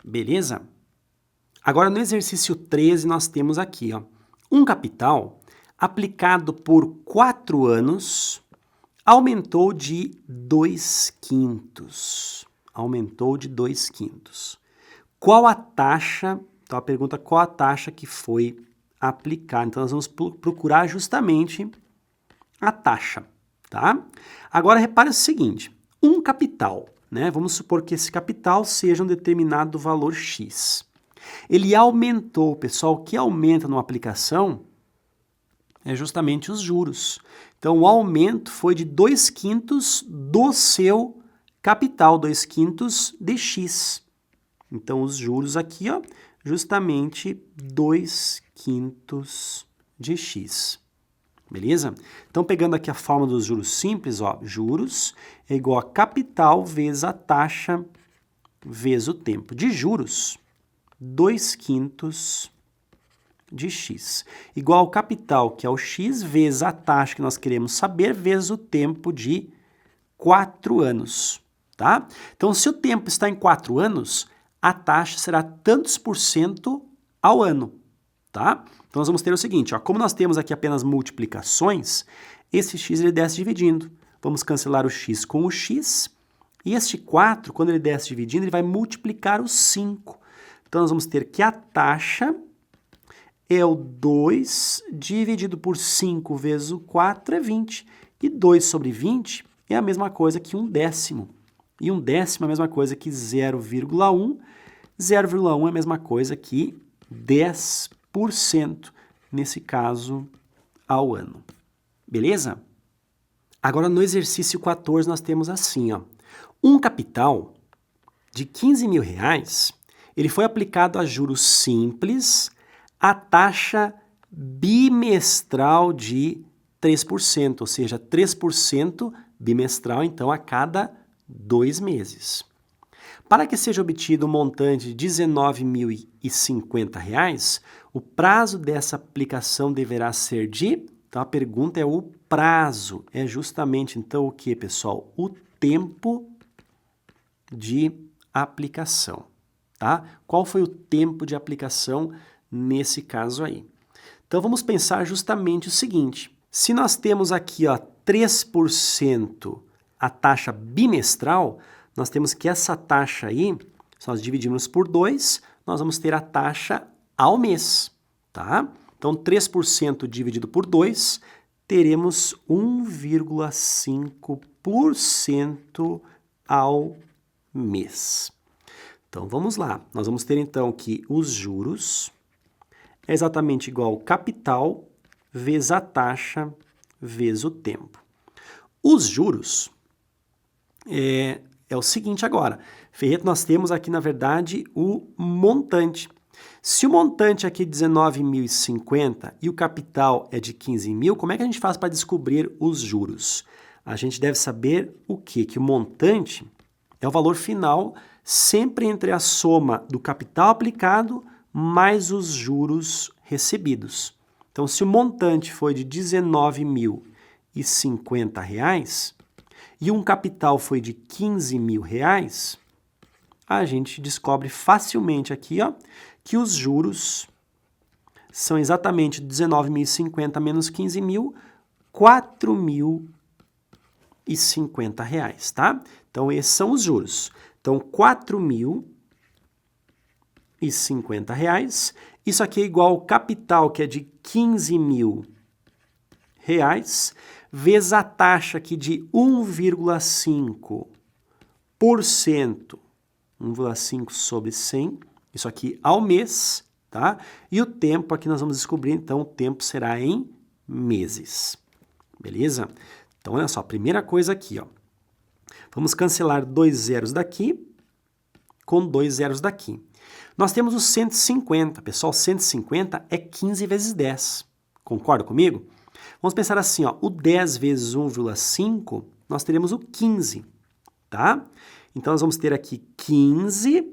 Beleza? Agora, no exercício 13, nós temos aqui, ó, um capital aplicado por 4 anos aumentou de 2/5. Aumentou de 2/5. Qual a taxa? Então, a pergunta é qual a taxa que foi aplicada. Então, nós vamos procurar justamente a taxa, tá? Agora, repare o seguinte, um capital, né? Vamos supor que esse capital seja um determinado valor X. Ele aumentou, pessoal, o que aumenta numa aplicação é justamente os juros. Então, o aumento foi de 2/5 do seu capital, 2/5 de X. Então, os juros aqui, ó, justamente 2/5 de X. Beleza? Então, pegando aqui a fórmula dos juros simples, ó, juros é igual a capital vezes a taxa vezes o tempo de juros, 2/5 de x, igual ao capital, que é o x, vezes a taxa que nós queremos saber, vezes o tempo de 4 anos, tá? Então, se o tempo está em 4 anos, a taxa será tantos por cento ao ano, tá? Então, nós vamos ter o seguinte, ó, como nós temos aqui apenas multiplicações, esse x ele desce dividindo. Vamos cancelar o x com o x, e este 4, quando ele desce dividindo, ele vai multiplicar o 5. Então, nós vamos ter que a taxa é o 2 dividido por 5 vezes o 4 é 20. E 2 sobre 20 é a mesma coisa que 1/10. E 1/10 é a mesma coisa que 0,1. 0,1 é a mesma coisa que 10%, nesse caso, ao ano. Beleza? Agora, no exercício 14, nós temos assim, ó. Um capital de 15.000 reais, ele foi aplicado a juros simples, a taxa bimestral de 3%, ou seja, 3% bimestral, então, a cada 2 meses. Para que seja obtido um montante de R$ 19.050, o prazo dessa aplicação deverá ser de... Então, a pergunta é o prazo. É justamente, então, o que, pessoal? O tempo de aplicação, tá? Qual foi o tempo de aplicação nesse caso aí? Então, vamos pensar justamente o seguinte. Se nós temos aqui, ó, 3% a taxa bimestral, nós temos que essa taxa aí, se nós dividirmos por 2, nós vamos ter a taxa ao mês, tá? Então, 3% dividido por 2, teremos 1,5% ao mês. Então, vamos lá. Nós vamos ter, então, que os juros é exatamente igual ao capital vezes a taxa vezes o tempo. Os juros é o seguinte agora. Ferreto, nós temos aqui, na verdade, o montante. Se o montante aqui é 19.050 e o capital é de 15.000, como é que a gente faz para descobrir os juros? A gente deve saber o quê? Que o montante é o valor final sempre entre a soma do capital aplicado mais os juros recebidos. Então, se o montante foi de R$ 19.050 e um capital foi de R$ 15.000, a gente descobre facilmente aqui, ó, que os juros são exatamente 19.050 menos 15.000, R$ 4.050, tá? Então, esses são os juros. Então, R$ 4.050. Isso aqui é igual ao capital, que é de R$ 15.000, vezes a taxa aqui de 1,5%, 1,5 sobre 100, isso aqui ao mês, tá? E o tempo aqui nós vamos descobrir, então, o tempo será em meses, beleza? Então, olha só, primeira coisa aqui, ó. Vamos cancelar 2 zeros daqui com 2 zeros daqui. Nós temos o 150. Pessoal, 150 é 15 vezes 10. Concorda comigo? Vamos pensar assim, ó, o 10 vezes 1,5, nós teremos o 15, tá? Então, nós vamos ter aqui 15.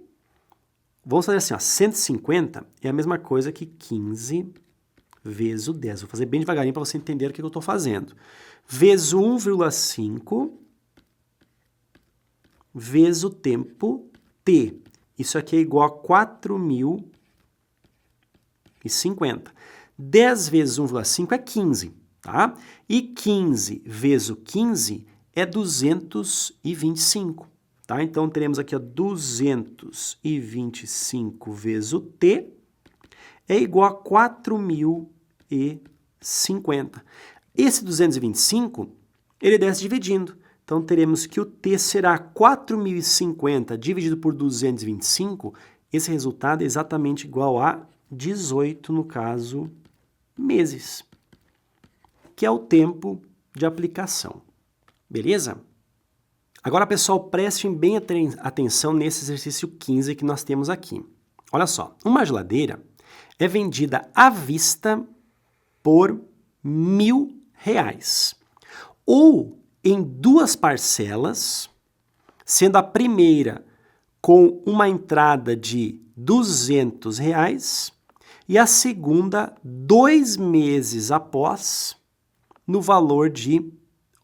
Vamos fazer assim, ó, 150 é a mesma coisa que 15 vezes o 10. Vou fazer bem devagarinho para você entender o que eu estou fazendo. Vezes 1,5 vezes o tempo t. Isso aqui é igual a 4.050. 10 vezes 1,5 é 15, tá? E 15 vezes o 15 é 225, tá? Então, teremos aqui ó, 225 vezes o t é igual a 4.050. Esse 225, ele desce dividindo. Então, teremos que o t será 4.050 dividido por 225. Esse resultado é exatamente igual a 18, no caso, meses, que é o tempo de aplicação. Beleza? Agora, pessoal, prestem bem atenção nesse exercício 15 que nós temos aqui. Olha só, uma geladeira é vendida à vista por R$1.000. Ou em 2 parcelas, sendo a primeira com uma entrada de R$200 e a segunda 2 meses após, no valor de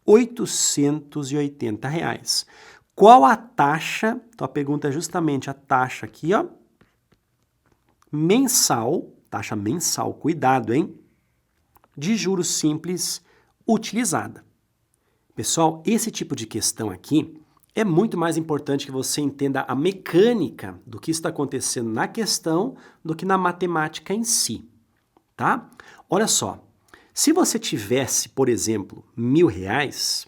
R$880. Qual a taxa? Então a pergunta é justamente a taxa aqui, ó, mensal, taxa mensal, cuidado, hein? De juros simples utilizada. Pessoal, esse tipo de questão aqui é muito mais importante que você entenda a mecânica do que está acontecendo na questão do que na matemática em si, tá? Olha só, se você tivesse, por exemplo, R$1.000,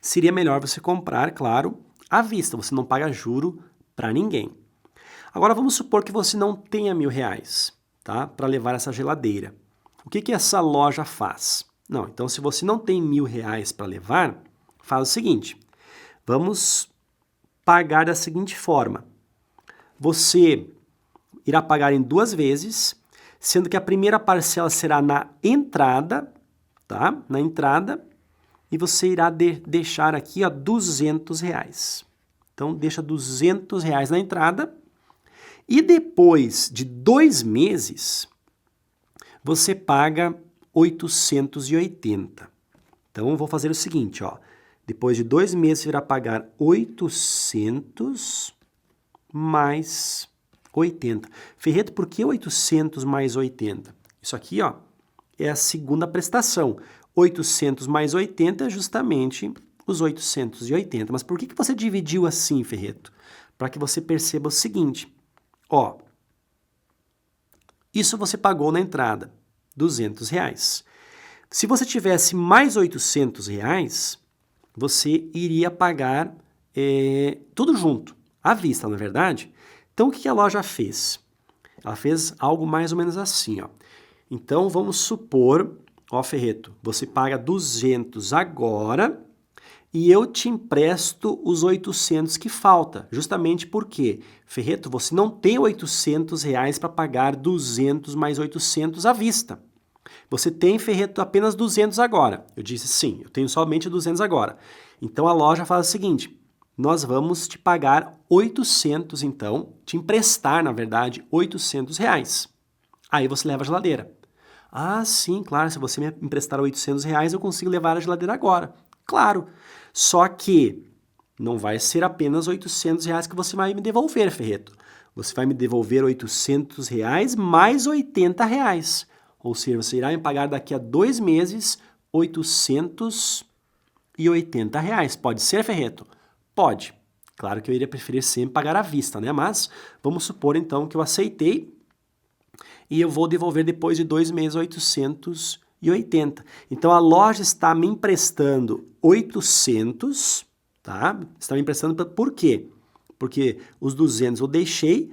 seria melhor você comprar, claro, à vista, você não paga juro para ninguém. Agora vamos supor que você não tenha R$1.000, tá? Para levar essa geladeira. O que essa loja faz? Não, então se você não tem R$1.000 para levar, faz o seguinte, vamos pagar da seguinte forma. Você irá pagar em 2 vezes, sendo que a primeira parcela será na entrada, tá? Na entrada, e você irá deixar aqui, ó, R$200. Então, deixa R$200 na entrada, e depois de 2 meses, você paga 880. Então, eu vou fazer o seguinte, ó. Depois de 2 meses, você irá pagar 800 mais 80. Ferreto, por que 800 mais 80? Isso aqui, ó, é a segunda prestação. 800 mais 80 é justamente os 880. Mas por que você dividiu assim, Ferreto? Para que você perceba o seguinte, ó. Isso você pagou na entrada, R$200. Se você tivesse mais R$800, você iria pagar tudo junto, à vista, não é verdade? Então, o que a loja fez? Ela fez algo mais ou menos assim, ó. Então, vamos supor, ó, Ferreto, você paga 200 agora e eu te empresto os 800 que falta. Justamente porque, Ferreto, você não tem R$800 para pagar 200 mais 800 à vista. Você tem, Ferreto, apenas 200 agora. Eu disse, sim, eu tenho somente 200 agora. Então, a loja faz o seguinte, nós vamos te pagar 800, então, te emprestar, na verdade, R$800. Aí você leva a geladeira. Ah, sim, claro, se você me emprestar R$800, eu consigo levar a geladeira agora. Claro, só que não vai ser apenas R$800 que você vai me devolver, Ferreto. Você vai me devolver R$800 mais R$80. Ou seja, você irá me pagar daqui a 2 meses R$880. Pode ser, Ferreto? Pode. Claro que eu iria preferir sempre pagar à vista, né? Mas vamos supor, então, que eu aceitei e eu vou devolver depois de 2 meses R$880. Então, a loja está me emprestando 800, tá? Está me emprestando por quê? Porque os 200 eu deixei,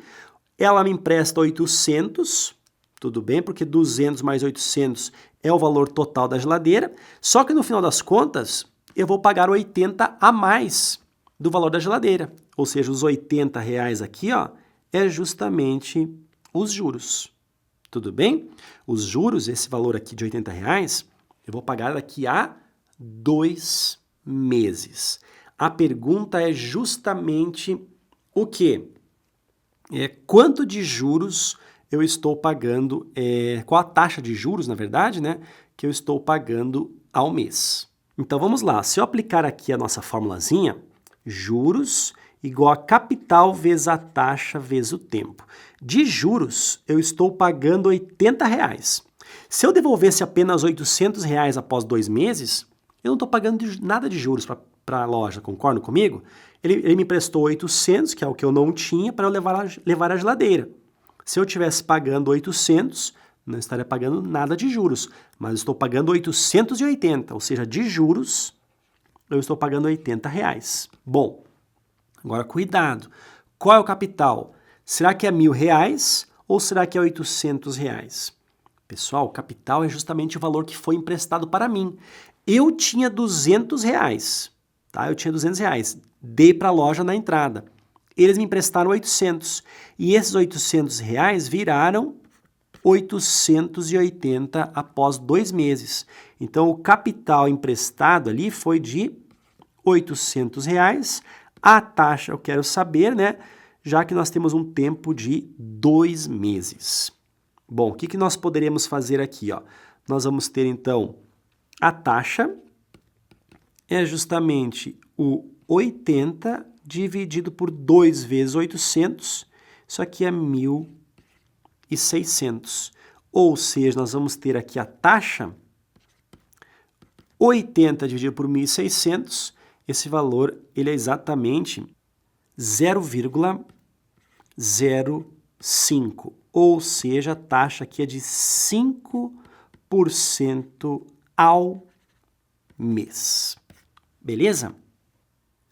ela me empresta 800, tudo bem? Porque 200 mais 800 é o valor total da geladeira, só que no final das contas, eu vou pagar 80 a mais do valor da geladeira. Ou seja, os R$80 aqui, ó, é justamente os juros. Tudo bem? Os juros, esse valor aqui de R$80, eu vou pagar daqui a 2 meses. A pergunta é justamente o quê? Quanto de juros eu estou pagando, qual a taxa de juros, na verdade, né, que eu estou pagando ao mês. Então, vamos lá. Se eu aplicar aqui a nossa formulazinha, juros igual a capital vezes a taxa vezes o tempo. De juros, eu estou pagando R$80. Se eu devolvesse apenas R$800 após 2 meses, eu não estou pagando nada de juros para a loja, concorda comigo? Ele me emprestou 800, que é o que eu não tinha, para eu levar a geladeira. Se eu estivesse pagando 800, não estaria pagando nada de juros, mas estou pagando 880, ou seja, de juros, eu estou pagando R$80. Bom, agora cuidado. Qual é o capital? Será que é R$1.000 ou será que é R$800? Pessoal, o capital é justamente o valor que foi emprestado para mim. Eu tinha R$200, tá? Eu tinha R$200, dei para a loja na entrada. Eles me emprestaram 800 e esses R$800 viraram 880 após 2 meses. Então, o capital emprestado ali foi de R$800. A taxa eu quero saber, né? Já que nós temos um tempo de 2 meses. Bom, o que nós poderemos fazer aqui, ó? Nós vamos ter, então, a taxa é justamente o 80 dividido por 2 vezes 800. Isso aqui é 1.600. Ou seja, nós vamos ter aqui a taxa 80 dividido por 1.600. Esse valor ele é exatamente 0,05. Ou seja, a taxa aqui é de 5% ao mês. Beleza?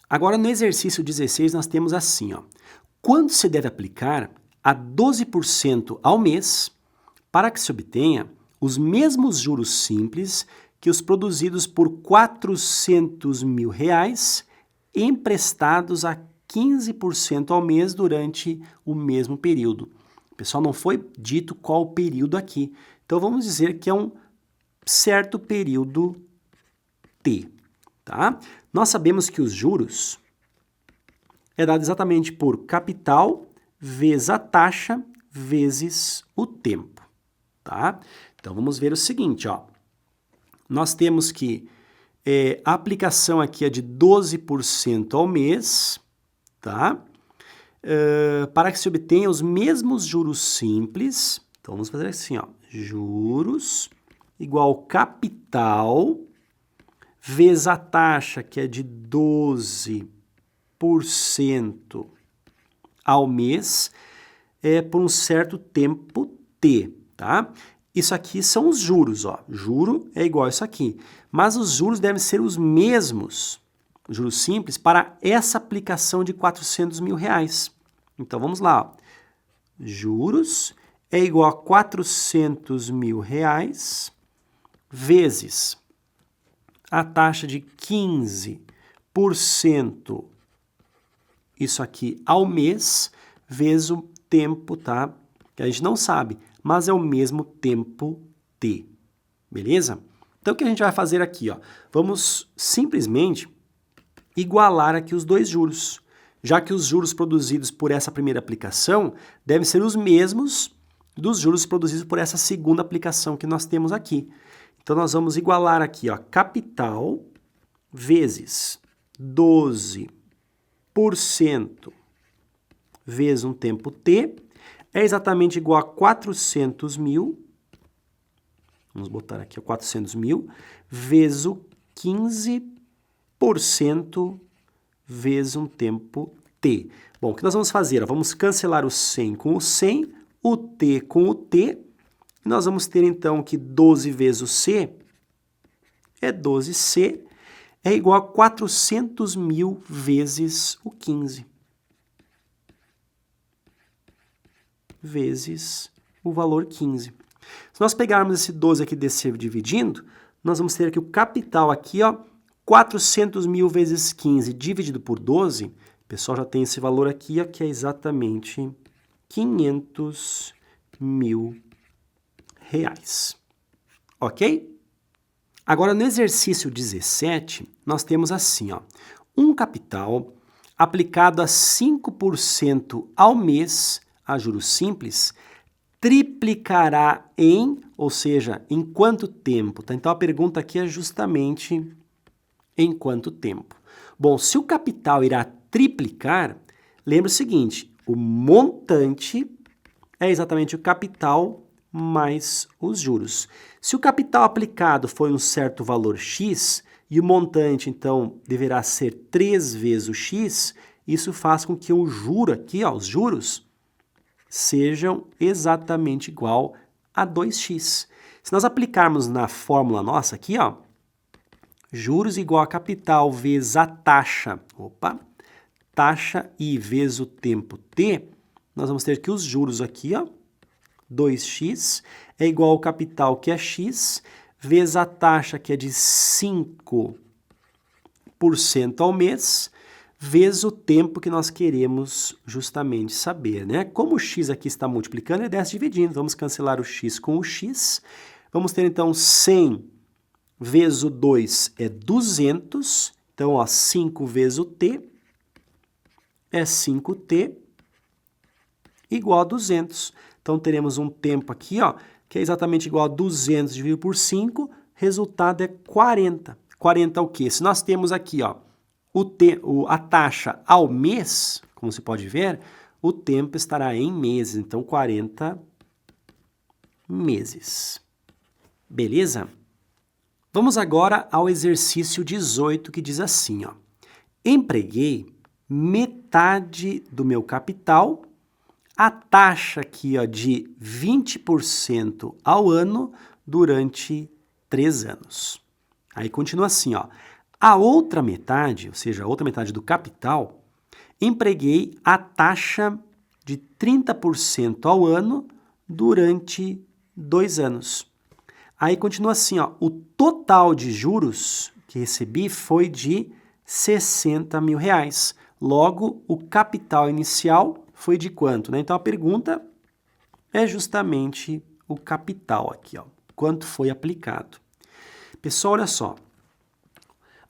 Agora, no exercício 16, nós temos assim, ó. Quanto se deve aplicar a 12% ao mês para que se obtenha os mesmos juros simples que os produzidos por R$400.000 emprestados a 15% ao mês durante o mesmo período? Pessoal, não foi dito qual o período aqui. Então, vamos dizer que é um certo período T, tá? Nós sabemos que os juros é dado exatamente por capital vezes a taxa vezes o tempo, tá? Então, vamos ver o seguinte, ó. Nós temos que a aplicação aqui é de 12% ao mês, tá? Para que se obtenha os mesmos juros simples, então vamos fazer assim, ó, juros igual capital vezes a taxa, que é de 12% ao mês, por um certo tempo T, tá? Isso aqui são os juros, ó, juro é igual a isso aqui, mas os juros devem ser os mesmos, juros simples, para essa aplicação de R$400.000. Então, vamos lá. Ó. Juros é igual a R$400.000 vezes a taxa de 15%, isso aqui ao mês, vezes o tempo, tá? Que a gente não sabe, mas é o mesmo tempo T. Beleza? Então, o que a gente vai fazer aqui, ó? Vamos simplesmente igualar aqui os dois juros, já que os juros produzidos por essa primeira aplicação devem ser os mesmos dos juros produzidos por essa segunda aplicação que nós temos aqui. Então, nós vamos igualar aqui, ó, capital vezes 12% vezes um tempo T é exatamente igual a 400.000, vamos botar aqui, ó, 400.000, vezes o 15% vezes um tempo T. Bom, o que nós vamos fazer? Ó, vamos cancelar o 100 com o 100, o T com o T, e nós vamos ter então que 12 vezes o C é 12C, é igual a 400.000 vezes o 15. Vezes o valor 15. Se nós pegarmos esse 12 aqui desse dividindo, nós vamos ter aqui o capital aqui, ó, 400 mil vezes 15 dividido por 12, o pessoal já tem esse valor aqui, ó, que é exatamente 500 mil reais. Ok? Agora, no exercício 17, nós temos assim, ó, um capital aplicado a 5% ao mês a juros simples triplicará em, ou seja, em quanto tempo? Tá? Então, a pergunta aqui é justamente em quanto tempo. Bom, se o capital irá triplicar, lembra o seguinte, o montante é exatamente o capital mais os juros. Se o capital aplicado foi um certo valor X e o montante, então, deverá ser 3 vezes o X, isso faz com que o juro aqui, ó, os juros, sejam exatamente igual a 2x. Se nós aplicarmos na fórmula nossa aqui, ó, juros igual a capital vezes a taxa, taxa I vezes o tempo t, nós vamos ter que os juros aqui, ó, 2x, é igual ao capital, que é x, vezes a taxa, que é de 5% ao mês, vezes o tempo que nós queremos justamente saber, né? Como o x aqui está multiplicando, ele desce dividindo. Vamos cancelar o x com o x. Vamos ter, então, 100 vezes o 2 é 200. Então, ó, 5 vezes o t é 5t igual a 200. Então, teremos um tempo aqui, ó, que é exatamente igual a 200 dividido por 5, resultado é 40. 40 é o quê? Se nós temos aqui, ó, a taxa ao mês, como você pode ver, o tempo estará em meses, então 40 meses. Beleza? Vamos agora ao exercício 18, que diz assim, ó, empreguei metade do meu capital, a taxa aqui, ó, de 20% ao ano durante 3 anos. Aí continua assim, ó, a outra metade, ou seja, a outra metade do capital, empreguei a taxa de 30% ao ano durante 2 anos. Aí continua assim, ó, o total de juros que recebi foi de 60 mil reais. Logo, o capital inicial foi de quanto, né? Então, a pergunta é justamente o capital aqui, ó, quanto foi aplicado. Pessoal, olha só.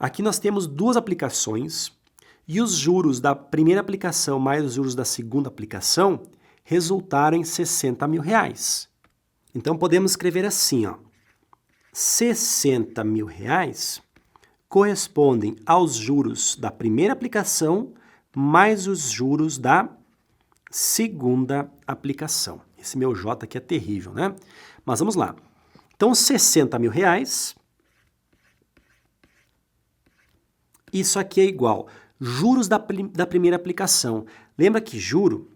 Aqui nós temos duas aplicações e os juros da primeira aplicação mais os juros da segunda aplicação resultaram em 60 mil reais. Então, podemos escrever assim, ó, 60 mil reais correspondem aos juros da primeira aplicação mais os juros da segunda aplicação. Esse meu J aqui é terrível, né? Mas vamos lá. Então, 60 mil reais, isso aqui é igual juros da primeira aplicação. Lembra que juro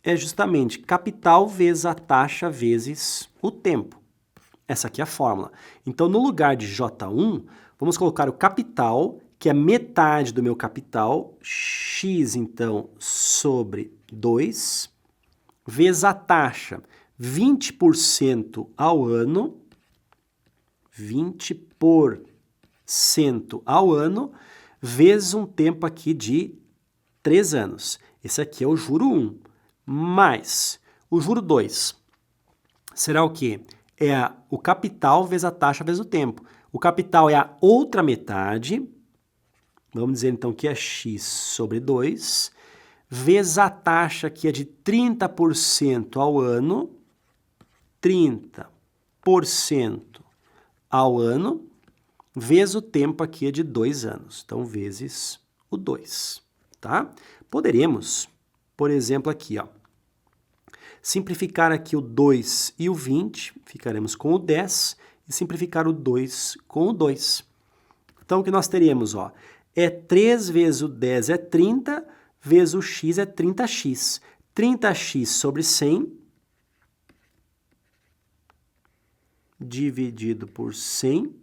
é justamente capital vezes a taxa vezes o tempo. Essa aqui é a fórmula. Então, no lugar de J1, vamos colocar o capital, que é metade do meu capital, x, então, sobre 2, vezes a taxa, 20% ao ano, 20% ao ano, vezes um tempo aqui de 3 anos. Esse aqui é o juro 1. Mais o juro 2 será o quê? É o capital vezes a taxa vezes o tempo. O capital é a outra metade, vamos dizer então que é x sobre 2, vezes a taxa que é de 30% ao ano, 30% ao ano, vezes o tempo aqui é de 2 anos. Então, vezes o 2, tá? Poderemos, por exemplo, aqui, ó, simplificar aqui o 2 e o 20, ficaremos com o 10, e simplificar o 2 com o 2. Então, o que nós teremos, ó, é 3 vezes o 10 é 30, vezes o x é 30x. 30x sobre 100, dividido por 100,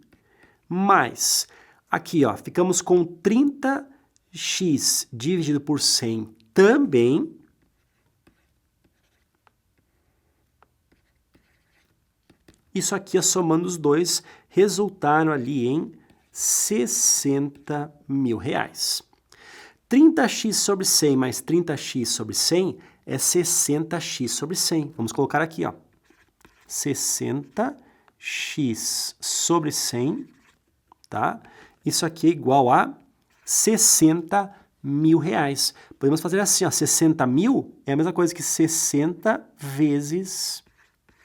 mais, aqui, ó, ficamos com 30x dividido por 100 também, isso aqui, somando os dois, resultaram ali em 60 mil reais. 30x sobre 100 mais 30x sobre 100 é 60x sobre 100. Vamos colocar aqui, ó. 60x sobre 100, tá? Isso aqui é igual a 60 mil reais. Podemos fazer assim, ó, 60 mil é a mesma coisa que 60 vezes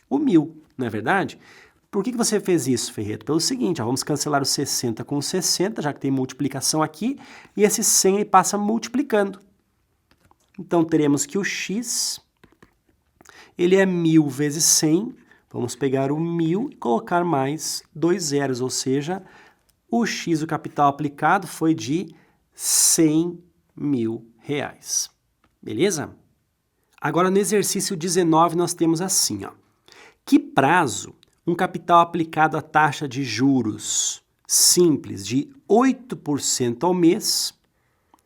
o 1.000, não é verdade? Por que você fez isso, Ferreto? Pelo seguinte, ó, vamos cancelar o 60 com o 60, já que tem multiplicação aqui, e esse 100 ele passa multiplicando. Então, teremos que o x, ele é 1.000 vezes 100, vamos pegar o 1.000 e colocar mais 2 zeros, ou seja, o x, o capital aplicado, foi de 100 mil reais. Beleza? Agora, no exercício 19, nós temos assim, ó. Que prazo um capital aplicado à taxa de juros simples de 8% ao mês,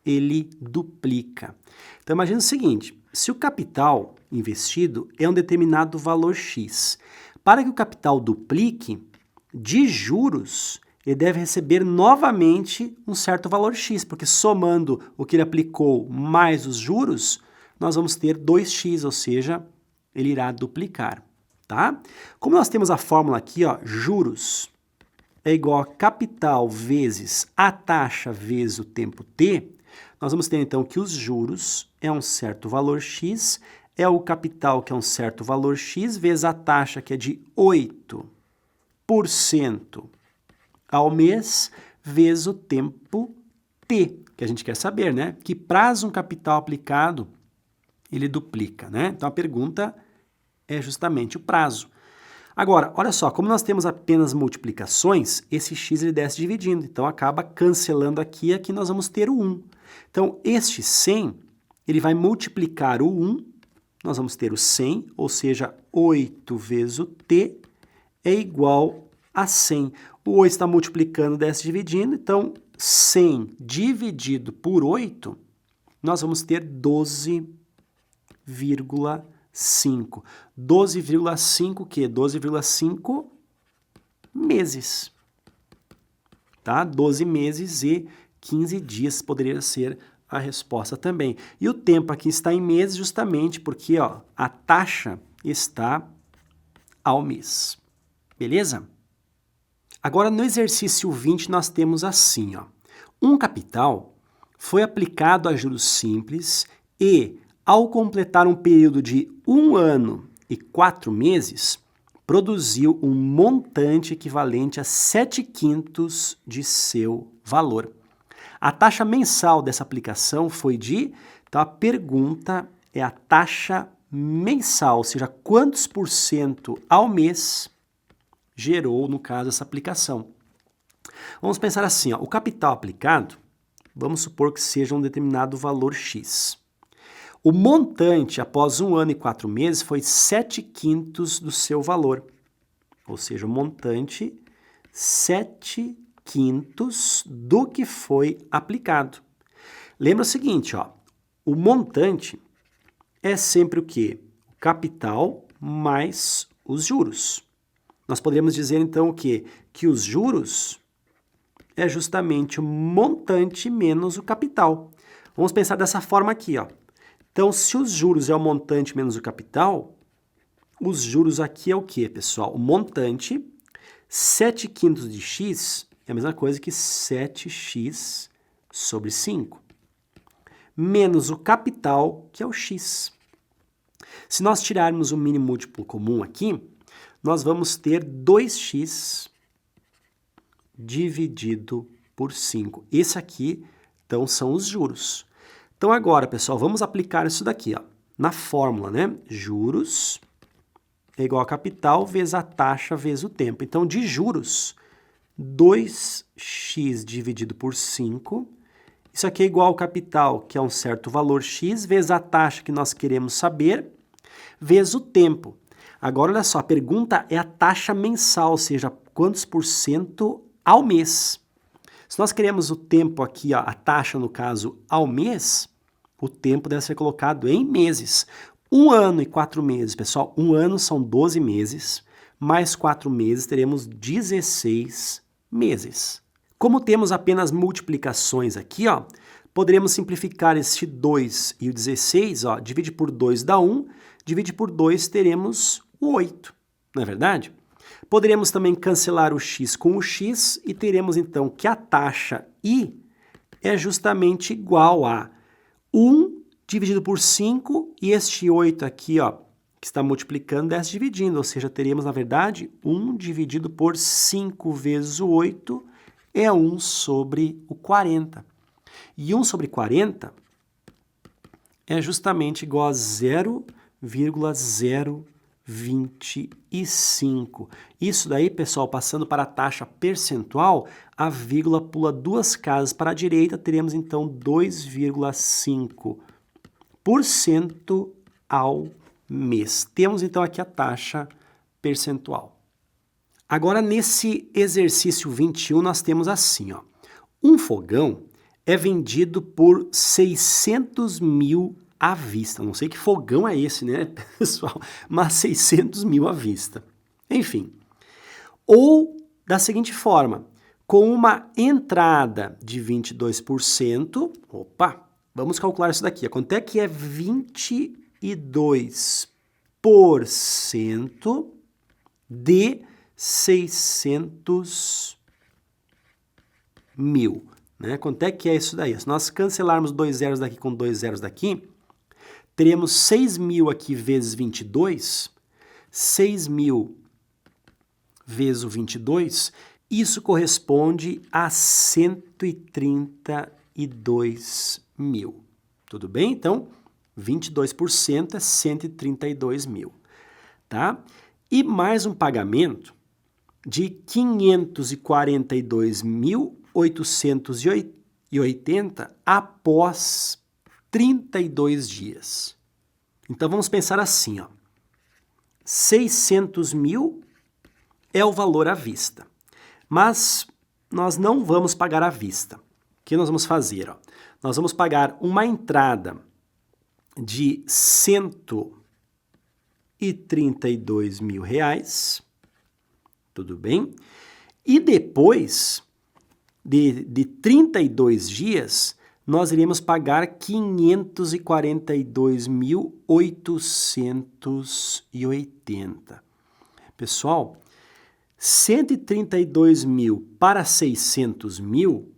ele duplica? Então, imagina o seguinte, se o capital investido é um determinado valor X, para que o capital duplique, de juros, ele deve receber novamente um certo valor X, porque somando o que ele aplicou mais os juros, nós vamos ter 2x, ou seja, ele irá duplicar, tá? Como nós temos a fórmula aqui, ó, juros é igual a capital vezes a taxa vezes o tempo t, nós vamos ter então que os juros é um certo valor x, é o capital que é um certo valor x, vezes a taxa que é de 8% ao mês, vezes o tempo t, que a gente quer saber, né? Que prazo um capital aplicado ele duplica, né? Então a pergunta é justamente o prazo. Agora, olha só, como nós temos apenas multiplicações, esse x ele desce dividindo, então acaba cancelando aqui, aqui nós vamos ter o 1. Então, este 100, ele vai multiplicar o 1, nós vamos ter o 100, ou seja, 8 vezes o t é igual a 100. O 8 está multiplicando, desce dividindo, então 100 dividido por 8, nós vamos ter 12,5. 12,5 o quê? 12,5 meses. Tá? 12 meses e 15 dias poderia ser a resposta também. E o tempo aqui está em meses justamente porque, ó, a taxa está ao mês. Beleza? Agora, no exercício 20, nós temos assim, ó. Um capital foi aplicado a juros simples e, ao completar um período de 1 ano e 4 meses, produziu um montante equivalente a 7/5 de seu valor. A taxa mensal dessa aplicação foi de... Então, a pergunta é a taxa mensal, ou seja, quantos por cento ao mês gerou, no caso, essa aplicação. Vamos pensar assim, ó, o capital aplicado, vamos supor que seja um determinado valor X. O montante, após 1 ano e 4 meses, foi 7/5 do seu valor. Ou seja, o montante 7/5 do que foi aplicado. Lembra o seguinte, ó, o montante é sempre o quê? O capital mais os juros. Nós poderíamos dizer, então, o quê? Que os juros é justamente o montante menos o capital. Vamos pensar dessa forma aqui, ó. Então, se os juros é o montante menos o capital, os juros aqui é o quê, pessoal? O montante, 7/5 de x é a mesma coisa que 7x sobre 5, menos o capital, que é o x. Se nós tirarmos o mínimo múltiplo comum aqui, nós vamos ter 2x dividido por 5. Esse aqui, então, são os juros. Então, agora, pessoal, vamos aplicar isso daqui, ó, na fórmula, né? Juros é igual a capital vezes a taxa vezes o tempo. Então, de juros, 2x dividido por 5. Isso aqui é igual ao capital, que é um certo valor x, vezes a taxa que nós queremos saber, vezes o tempo. Agora, olha só, a pergunta é a taxa mensal, ou seja, quantos por cento ao mês. Se nós queremos o tempo aqui, ó, a taxa, no caso, ao mês, o tempo deve ser colocado em meses. 1 ano e 4 meses, pessoal. 1 ano são 12 meses, mais 4 meses teremos 16 meses. Como temos apenas multiplicações aqui, ó, poderemos simplificar este 2 e o 16, ó, divide por 2 dá 1, divide por 2 teremos o 8, não é verdade? Poderemos também cancelar o x com o x e teremos então que a taxa I é justamente igual a 1 dividido por 5 e este 8 aqui, ó, que está multiplicando, desce dividindo, ou seja, teremos, na verdade, 1 dividido por 5 vezes o 8 é 1 sobre o 40. E 1 sobre 40 é justamente igual a 0,025. Isso daí, pessoal, passando para a taxa percentual, a vírgula pula 2 casas para a direita, teremos então 2,5% ao mês. Temos então aqui a taxa percentual. Agora, nesse exercício 21, nós temos assim, ó, um fogão é vendido por 600 mil à vista. Não sei que fogão é esse, né, pessoal? Mas 600 mil à vista. Enfim. Ou da seguinte forma, com uma entrada de 22%, opa, vamos calcular isso daqui. Quanto é que é 22% de 600 mil? Né? Quanto é que é isso daí? Se nós cancelarmos 2 zeros daqui com 2 zeros daqui, teremos 6 mil aqui vezes 22, 6 mil vezes o 22, isso corresponde a 132 mil. Tudo bem? Então, 22% é 132 mil. Tá? E mais um pagamento de 542.880 após 32 dias. Então, vamos pensar assim, ó. 600 mil é o valor à vista, mas nós não vamos pagar à vista. O que nós vamos fazer? Ó? Nós vamos pagar uma entrada de 132 mil reais, tudo bem? E depois de 32 dias, nós iremos pagar 542.880. Pessoal, 132 mil para 600 mil,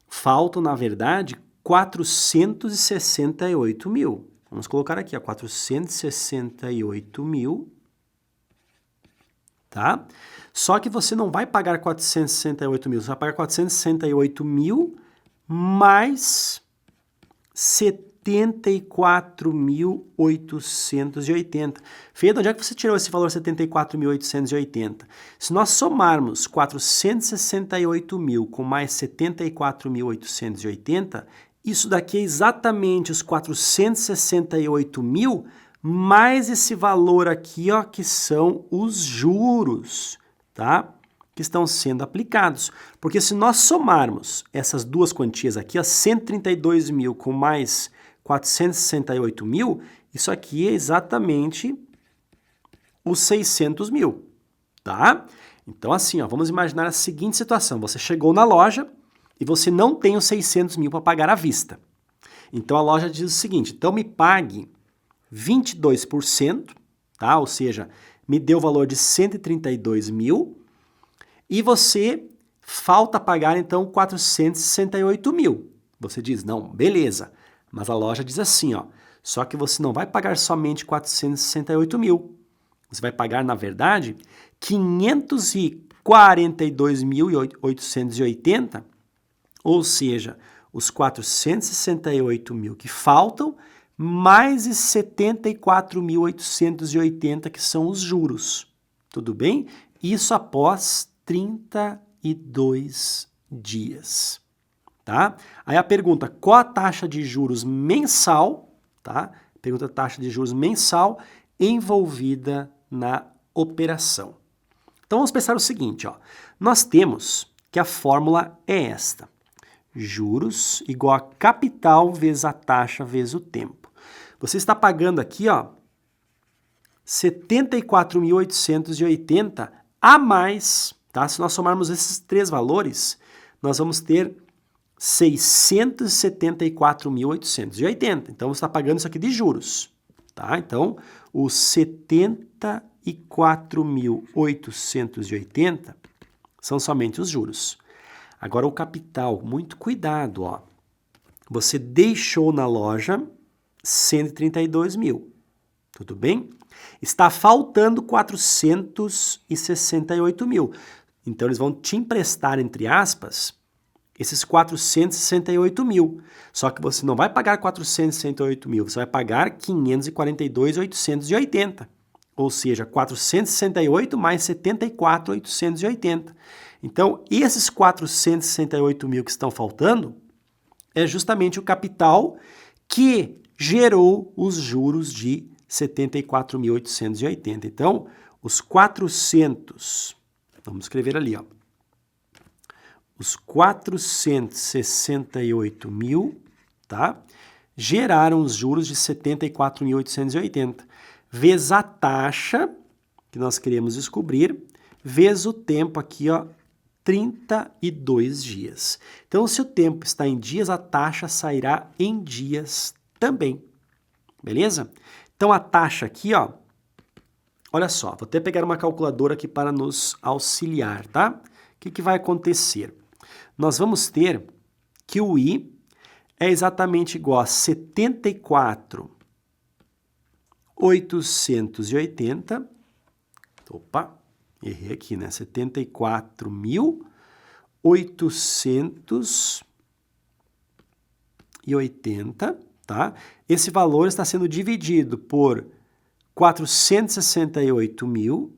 faltam, na verdade, 468 mil. Vamos colocar aqui, ó, 468 mil, tá? Só que você não vai pagar 468 mil, você vai pagar 468 mil mais 74.880. Fê, onde é que você tirou esse valor 74.880? Se nós somarmos 468 mil com mais 74.880, isso daqui é exatamente os 468 mil mais esse valor aqui, ó, que são os juros, tá? Que estão sendo aplicados. Porque se nós somarmos essas duas quantias aqui, ó, 132 mil com mais 468 mil, isso aqui é exatamente os 600 mil, tá? Então, assim, ó, vamos imaginar a seguinte situação. Você chegou na loja e você não tem os 600 mil para pagar à vista. Então, a loja diz o seguinte, então me pague 22%, tá? Ou seja, me deu o valor de 132 mil e você falta pagar, então, 468 mil. Você diz, não, beleza. Mas a loja diz assim, ó, só que você não vai pagar somente 468 mil. Você vai pagar, na verdade, 542.880, ou seja, os 468 mil que faltam, mais os 74.880 que são os juros. Tudo bem? Isso após 32 dias. Tá? Aí a pergunta, qual a taxa de juros mensal, tá? Pergunta a taxa de juros mensal envolvida na operação. Então vamos pensar o seguinte, ó. Nós temos que a fórmula é esta. Juros igual a capital vezes a taxa vezes o tempo. Você está pagando aqui, ó, 74.880 a mais, tá? Se nós somarmos esses três valores, nós vamos ter 674.880. Então, você está pagando isso aqui de juros, tá? Então, os 74.880 são somente os juros. Agora, o capital, muito cuidado, ó. Você deixou na loja 132 mil, tudo bem? Está faltando 468 mil. Então, eles vão te emprestar, entre aspas, esses 468 mil. Só que você não vai pagar 468 mil, você vai pagar 542.880. Ou seja, 468 mais 74.880. Então, esses 468 mil que estão faltando é justamente o capital que gerou os juros de 74.880. Então, os 400, vamos escrever ali, ó. Os 468 mil, tá? Geraram os juros de 74.880, vezes a taxa que nós queremos descobrir, vezes o tempo aqui, ó, 32 dias. Então, se o tempo está em dias, a taxa sairá em dias também. Beleza? Então, a taxa aqui, ó, olha só, vou até pegar uma calculadora aqui para nos auxiliar, tá? O que vai acontecer? Nós vamos ter que o I é exatamente igual a 74.880. Opa, errei aqui, né? 74.880, tá? Esse valor está sendo dividido por 468 mil.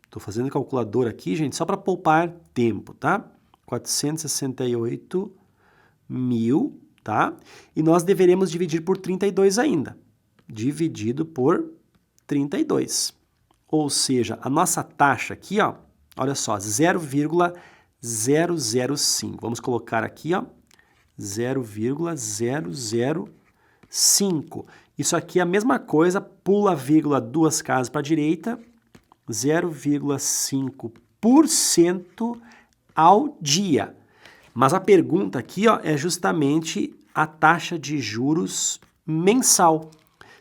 Estou fazendo calculadora aqui, gente, só para poupar tempo, tá? 468 mil, tá? E nós deveremos dividir por 32 ainda. Dividido por 32. Ou seja, a nossa taxa aqui, ó, olha só, 0,005. Vamos colocar aqui, ó, 0,005. Isso aqui é a mesma coisa, pula a vírgula duas casas para a direita, 0,5% ao dia. Mas a pergunta aqui, ó, é justamente a taxa de juros mensal.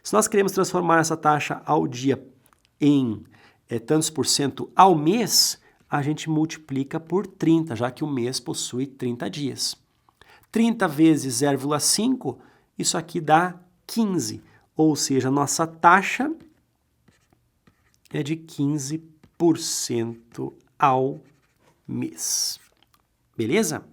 Se nós queremos transformar essa taxa ao dia em tantos por cento ao mês, a gente multiplica por 30, já que o mês possui 30 dias. 30 vezes 0,5, isso aqui dá 15. Ou seja, a nossa taxa é de 15% ao mês. Beleza?